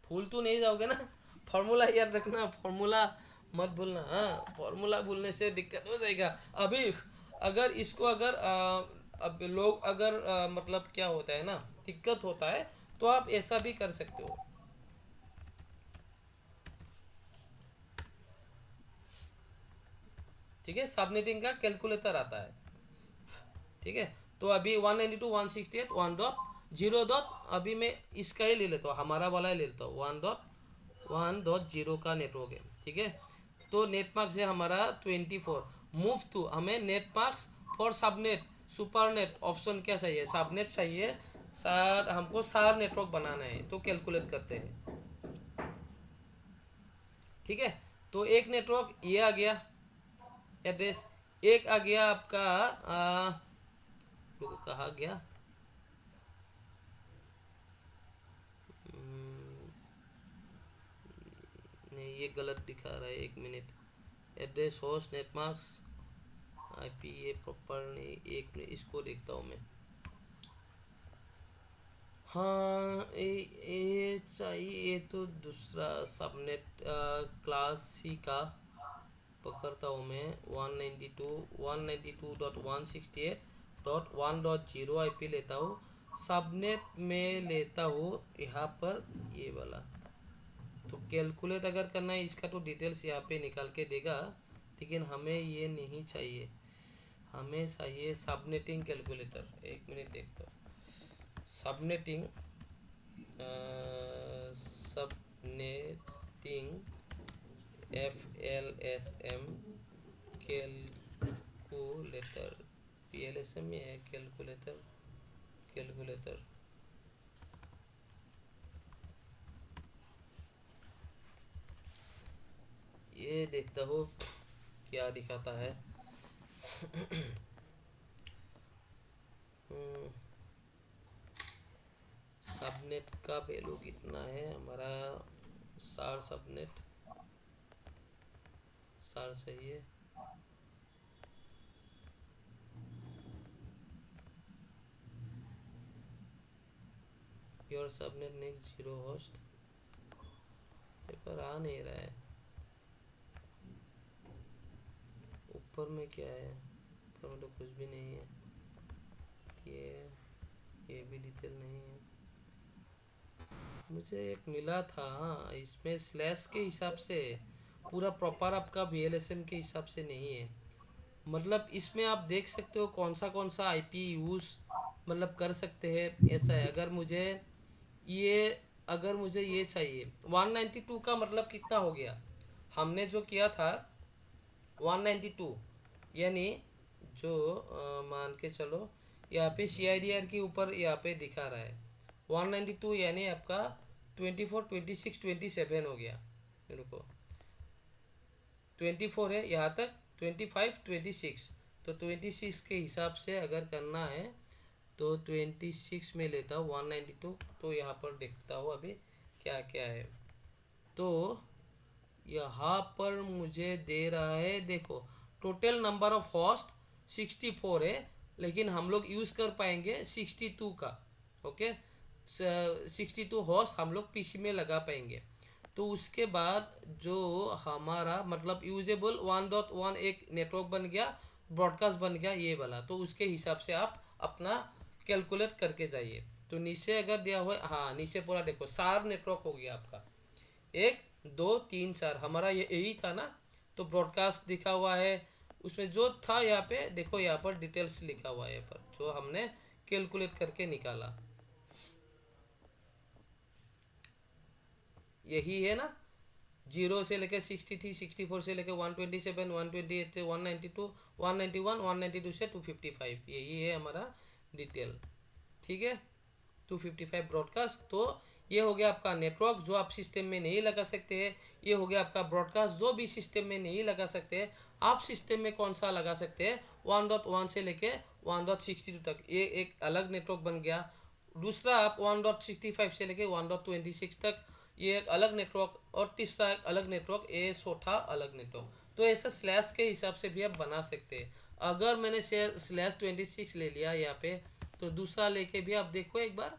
भूल तो नहीं जाओगे ना? फॉर्मूला याद रखना, फॉर्मूला मत भूलना। हाँ, फॉर्मूला भूलने से दिक्कत हो जाएगा। अभी अगर इसको अगर अब लोग अगर मतलब क्या होता है ना, दिक्कत होता है, तो आप ऐसा भी कर सकते हो। ठीक है, सबनेटिंग का कैलकुलेटर आता है। ठीक है। तो अभी 192 168 1.0. अभी मैं इसका ही ले लेता हूँ, हमारा वाला ही ले लेता हूँ। 1.1.0 का नेटवर्क है। ठीक है। तो नेट मार्क्स है हमारा 24। मूव टू, हमें net marks for subnet super net option क्या चाहिए, सबनेट चाहिए सर, हमको सार नेटवर्क बनाना है, तो कैलकुलेट करते हैं। ठीक है। तो एक नेटवर्क ये आ गया एड्रेस, एक आ गया आपका कहा गया, नहीं ये गलत दिखा रहा है, एक मिनट। एड्रेस होस्ट नेटमार्क्स आईपी, ये प्रॉपर नहीं, एक मिनट इसको देखता हूँ मैं। हाँ ये चाहिए, ये तो दूसरा सबनेट क्लास सी का पकड़ता हूँ मैं। 192.168.1.1.0 आईपी लेता हूँ, सबनेट में लेता हूँ यहाँ पर ये वाला। तो कैलकुलेट अगर करना है इसका तो डिटेल्स यहाँ पे निकाल के देगा, लेकिन हमें ये नहीं चाहिए। हमें चाहिए सबनेटिंग कैलकुलेटर। एक मिनट देखता हूँ। सबनेटिंग सबनेटिंग एफएलएसएम कैलकुलेटर, पीएलएसएम में है कैलकुलेटर। कैलकुलेटर ये देखता हूँ क्या दिखाता है। सबनेट का वैल्यू कितना है हमारा। सार सबनेट सार सही है। Your subnet next 0 host paper आ नहीं रहा है। ऊपर में क्या है, ऊपर में तो कुछ भी नहीं है। ये भी डिटेल नहीं है। मुझे एक मिला था, हाँ, इसमें स्लैश के हिसाब से पूरा प्रॉपर आपका VLSM के हिसाब से नहीं है। मतलब इसमें आप देख सकते हो कौन सा IP यूज़ मतलब कर सकते हैं। ऐसा है, अगर मुझे ये चाहिए 192 का मतलब कितना हो गया। हमने जो किया था 192 यानी जो मान के चलो यहाँ पे CIDR के ऊपर यहाँ पे दिखा रहा है 192 यानी आपका 24 26 27 हो गया। रुको 24 है यहाँ तक 25 26, तो 26 के हिसाब से अगर करना है तो 26 में लेता हूँ 192। तो यहाँ पर देखता हूँ अभी क्या क्या है। तो यहाँ पर मुझे दे रहा है, देखो टोटल नंबर ऑफ होस्ट 64 है, लेकिन हम लोग यूज़ कर पाएंगे 62 का। ओके 62 होस्ट हम लोग PC में लगा पाएंगे। तो उसके बाद जो हमारा मतलब यूजेबल 1.1 एक नेटवर्क बन गया, ब्रॉडकास्ट बन गया ये वाला। तो उसके हिसाब से आप अपना कैलकुलेट करके जाइए। तो नीचे अगर दिया हुआ है, हाँ नीचे पूरा देखो सार नेटवर्क हो गया आपका 1 2 3 4 हमारा ये यही था ना। तो ब्रॉडकास्ट दिखा हुआ है, उसमें जो था यहाँ पे देखो, यहाँ पर डिटेल्स लिखा हुआ है यहाँ पर जो हमने कैलकुलेट करके निकाला यही है ना। 0 से लेके 63 64 से लेके 127 128 से 192 191 192 से 255 यही है हमारा डिटेल। ठीक है 255 ब्रॉडकास्ट। तो ये हो गया आपका नेटवर्क जो आप सिस्टम में नहीं लगा सकते हैं। ये हो गया आपका ब्रॉडकास्ट जो भी सिस्टम में नहीं लगा सकते हैं। आप सिस्टम में कौन सा लगा सकते हैं 1.1 से लेके 1.62 तक, ये एक अलग नेटवर्क बन गया। दूसरा आप 1.65 से लेके 1.26 तक, ये एक अलग नेटवर्क। और तीसरा एक अलग नेटवर्क, ये चौथा अलग नेटवर्क। तो ऐसा स्लैश के हिसाब से भी आप बना सकते हैं। अगर मैंने स्लैश 26 ले लिया यहाँ पे, तो दूसरा लेके भी आप देखो एक बार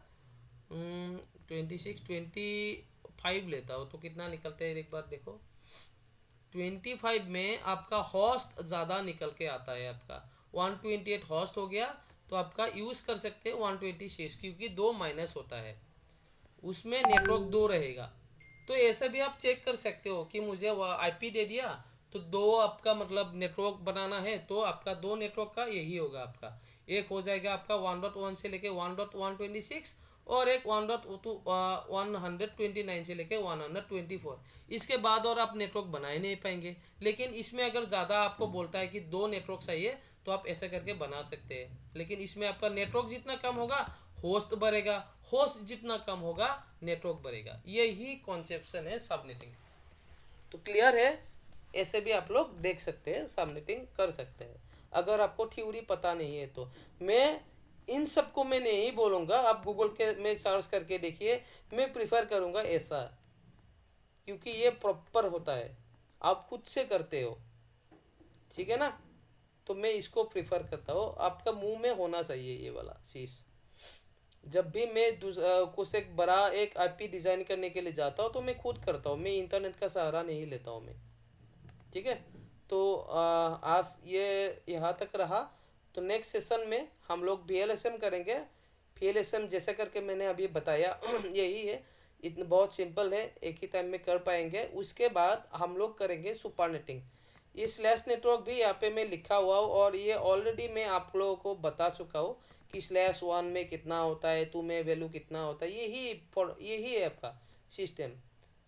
25 लेता हो तो कितना निकलता है एक बार देखो। 25 में आपका हॉस्ट ज़्यादा निकल के आता है, आपका 128 हॉस्ट हो गया। तो आपका यूज़ कर सकते हैं 126 क्योंकि 2 माइनस होता है, उसमें नेटवर्क 2 रहेगा। तो ऐसे भी आप चेक कर सकते हो कि मुझे IP दे दिया तो 2 आपका मतलब नेटवर्क बनाना है, तो आपका 2 नेटवर्क का यही होगा। आपका एक हो जाएगा आपका 1.1 से लेके 1.126 और एक 129 से लेके 124। इसके बाद और आप नेटवर्क बना ही नहीं पाएंगे। लेकिन इसमें अगर ज़्यादा आपको बोलता है कि 2 नेटवर्क चाहिए तो आप ऐसा करके बना सकते हैं। लेकिन इसमें आपका नेटवर्क जितना कम होगा होस्ट बढ़ेगा, होस्ट जितना कम होगा नेटवर्क बढ़ेगा। यही कॉन्सेप्शन है सबनेटिंग। तो क्लियर है, ऐसे भी आप लोग देख सकते हैं, सबनेटिंग कर सकते हैं। अगर आपको थ्योरी पता नहीं है तो मैं इन सबको मैं नहीं बोलूँगा, आप गूगल के में सर्च करके देखिए। मैं प्रिफर करूँगा ऐसा क्योंकि ये प्रॉपर होता है, आप खुद से करते हो। ठीक है ना, तो मैं इसको प्रिफर करता हूँ। आपका मुंह में होना चाहिए ये वाला चीज़। जब भी मैं कुछ एक बड़ा एक IP डिज़ाइन करने के लिए जाता हूँ तो मैं खुद करता हूँ, मैं इंटरनेट का सहारा नहीं लेता हूँ मैं। ठीक है, तो आज ये यहाँ तक रहा। तो नेक्स्ट सेशन में हम लोग VLSM करेंगे। VLSM जैसे करके मैंने अभी बताया यही है, इतना बहुत सिंपल है, एक ही टाइम में कर पाएंगे। उसके बाद हम लोग करेंगे सुपरनेटिंग। ये स्लैश नेटवर्क भी यहाँ पे मैं लिखा हुआ हूँ और ये ऑलरेडी मैं आप लोगों को बता चुका हूँ कि /1 में कितना होता है, 2 में वैल्यू कितना होता है। यही है आपका सिस्टम।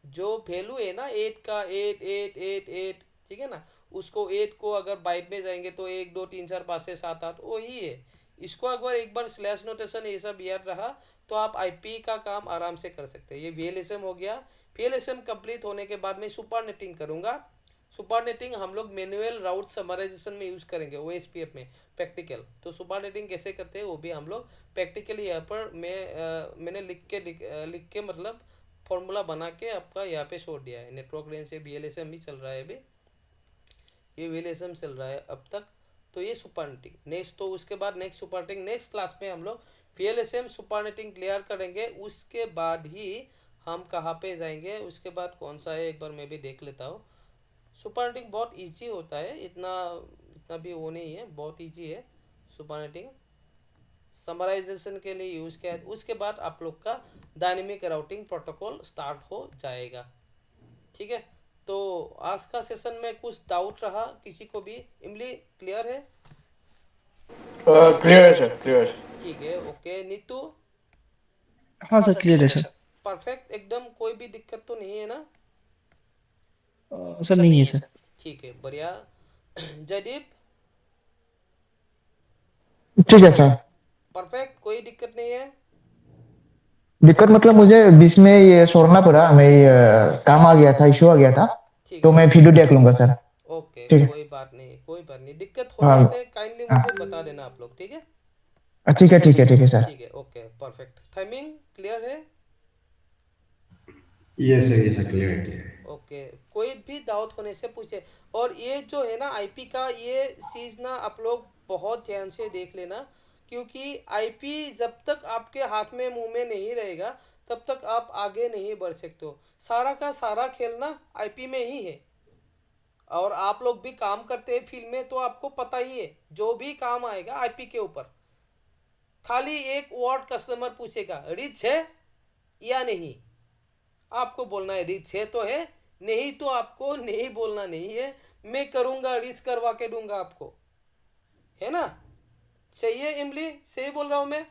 जो वैल्यू है ना 8 का 8 8 8 8, ठीक है ना, उसको 8 को अगर बाइट में जाएंगे तो 1 2 3 4 5 6 7 8 वही है। इसको अगर एक बार स्लैश नोटेशन ये सब याद रहा तो आप IP का काम आराम से कर सकते हैं। ये VLSM हो गया। VLSM कंप्लीट होने के बाद मैं सुपरनेटिंग करूँगा। सुपरनेटिंग हम लोग मैनुअल राउट समराइजेशन में यूज़ करेंगे ओएसपीएफ में प्रैक्टिकल। तो सुपरनेटिंग कैसे करते हैं वो भी हम लोग प्रैक्टिकली यहाँ पर मैंने लिख के मतलब फॉर्मूला बना के आपका यहाँ पे छोड़ दिया है। नेटवर्क रेंज से वीएलएसएम ही चल रहा है अभी, ये वीएलएसएम चल रहा है अब तक। तो ये सुपरनेटिंग नेक्स्ट, तो उसके बाद नेक्स्ट सुपरनेटिंग नेक्स्ट क्लास में हम लोग वीएलएसएम सुपरनेटिंग क्लियर करेंगे। उसके बाद ही हम कहाँ पे जाएंगे, उसके बाद कौन सा है एक बार मैं भी देख लेता हूँ। सुपरनेटिंग बहुत इजी होता है, इतना इतना भी वो नहीं है, बहुत इजी है सुपरनेटिंग। समराइजेशन के लिए यूज़ किया है। उसके बाद आप लोग का डायनेमिक राउटिंग प्रोटोकॉल स्टार्ट हो जाएगा। ठीक है, तो आज का सेशन में कुछ डाउट रहा किसी को भी? इमली क्लियर है? क्लियर है सर, क्लियर है। ठीक है, ओके। नीतू हाँ सर, क्लियर है सर। परफेक्ट एकदम, कोई भी दिक्कत तो नहीं है ना? सर नहीं है सर। ठीक है, बढ़िया। जयदीप ठीक है सर। परफेक्ट, कोई दिक्कत नहीं है? दिक्कत मतलब मुझे बीच में ये छोड़ना पड़ा, मैं काम आ गया था, इशू आ गया था, ठीक तो है, मैं वीडियो देख लूंगा सर। ओके, ठीक है। कोई बात नहीं, कोई बात नहीं। दिक्कत होने हाँ से काइंडली हाँ, मुझे बता देना आप लोग, ठीक है? ठीक है ठीक है ठीक है सर। ठीक है, ओके, परफेक्ट। टाइमिंग क्लियर है? ये सर क्लियर है। ओके, कोई भी डाउट होने से पूछे। और ये जो है ना आईपी का, ये चीज़ ना आप लोग बहुत ध्यान से देख लेना, क्योंकि आईपी जब तक आपके हाथ में मुंह में नहीं रहेगा तब तक आप आगे नहीं बढ़ सकते हो। सारा का सारा खेल ना आईपी में ही है। और आप लोग भी काम करते हैं फील्ड में, तो आपको पता ही है जो भी काम आएगा आईपी के ऊपर, खाली एक वर्ड कस्टमर पूछेगा रिच है या नहीं, आपको बोलना है रिच है तो है, नहीं तो आपको नहीं बोलना नहीं है। मैं करूंगा, रिच करवा के दूंगा आपको, है ना? चाहिए इमली, सही बोल रहा हूँ मैं?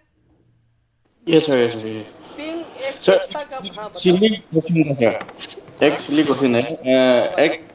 Yes sir, yes sir. Ping एक सर ऐसा का, हाँ बताओ। सिली क्वेश्चन है सर, हाँ एक सिली क्वेश्चन है। हाँ एक बताओ।